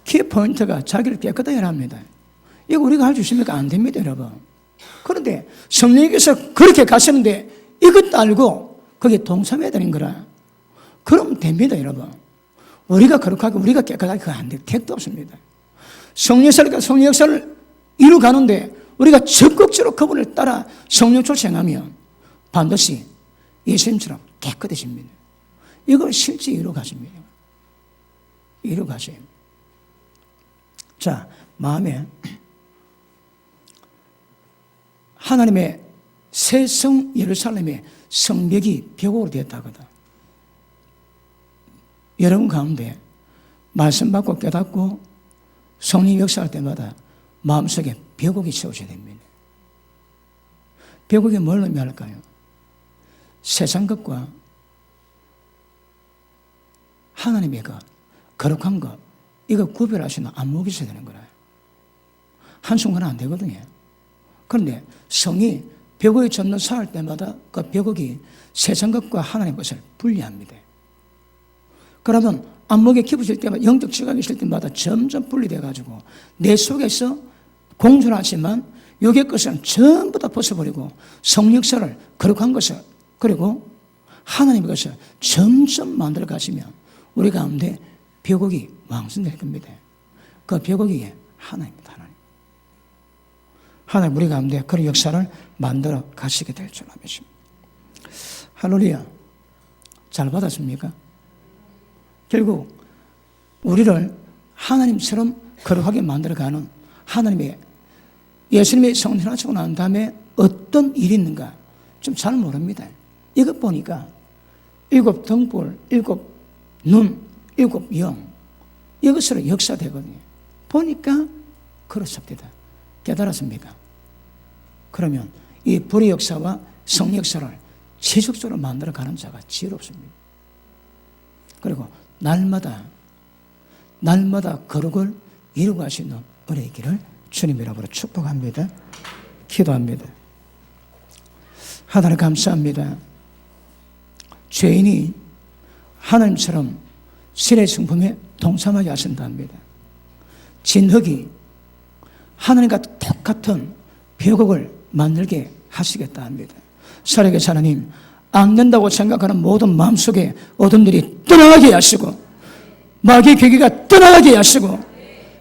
키포인트가 자기를 깨끗하게 합니다. 이거 우리가 할 수 있습니까? 안 됩니다, 여러분. 그런데 성령님께서 그렇게 가시는데 이것도 알고 거기에 동참해야 되는 거라. 그럼 됩니다, 여러분. 우리가 거룩하게, 우리가 깨끗하게 그거 안 돼요. 택도 없습니다. 성령 역사를 이루가는데 우리가 적극적으로 그분을 따라 성령 출생하면 반드시 예수님처럼 깨끗해집니다. 이걸 실제 이루가십니다. 이루가셔요. 자, 마음에 하나님의 새 성 예루살렘의 성벽이 벽으로 되었다거든. 여러분 가운데 말씀 받고 깨닫고 성령 역사할 때마다 마음속에 벽옥이 세워져야 됩니다. 벽옥이 뭘 의미할까요? 세상 것과 하나님의 것, 거룩한 것, 이거 구별하시는 안목이 있어야 되는 거예요. 한순간은 안 되거든요. 그런데 성이 벽옥에 젖는 사할 때마다 그 벽옥이 세상 것과 하나님의 것을 분리합니다. 그러면 안목에 깊어질 때마다, 영적 지각이 있을 때마다 점점 분리돼가지고 내 속에서 공존하지만 여기의 것은 전부 다 벗어버리고 성역사를, 거룩한 것을, 그리고 하나님의 것을 점점 만들어 가시면 우리 가운데 벽옥이 왕성될 겁니다. 그 벽옥이 하나님입니다. 하나님 우리 가운데 그런 역사를 만들어 가시게 될 줄 믿습니다. 할렐루야. 잘 받았습니까? 결국 우리를 하나님처럼 거룩하게 만들어가는 하나님의 예수님의 성신하시고 난 다음에 어떤 일이 있는가 좀 잘 모릅니다. 이것 보니까 7 등불, 7 눈, 7 영, 이것으로 역사되거든요. 보니까 그렇습니다. 깨달았습니까? 그러면 이 불의 역사와 성 역사를 지속적으로 만들어가는 자가 지혜롭습니다. 그리고 날마다 거룩을 이루고 하시는 은혜의 길을 주님 이름으로 축복합니다. 기도합니다. 하나님 감사합니다. 죄인이 하나님처럼 신의 성품에 동참하게 하신답니다. 진흙이 하나님과 똑같은 벽옥을 만들게 하시겠다 합니다. 살아계신 하나님, 안 된다고 생각하는 모든 마음속에 어둠들이 떠나가게 하시고 마귀의 괴계가 떠나가게 하시고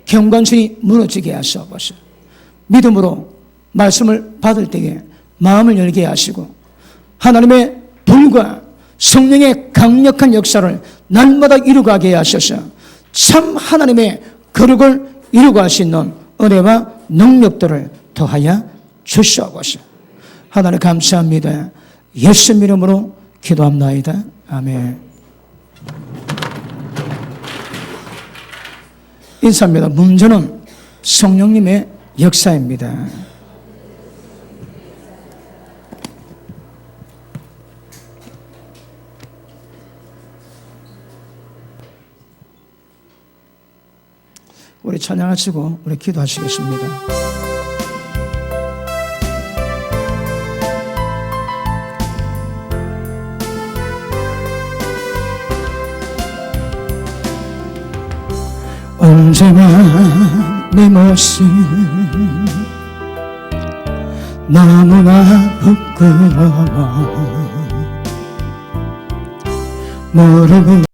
경관순이 무너지게 하시옵소서. 믿음으로 말씀을 받을 때에 마음을 열게 하시고 하나님의 불과 성령의 강력한 역사를 날마다 이루가게 하셔서 참 하나님의 거룩을 이루고 할 수 있는 은혜와 능력들을 더하여 주시옵소서. 하나님 감사합니다. 예수님 이름으로 기도합나이다. 아멘. 인사합니다. 문제는 성령님의 역사입니다. 우리 찬양하시고 우리 기도하시겠습니다. 언제나 내 모습 너무나 부끄러워 모르고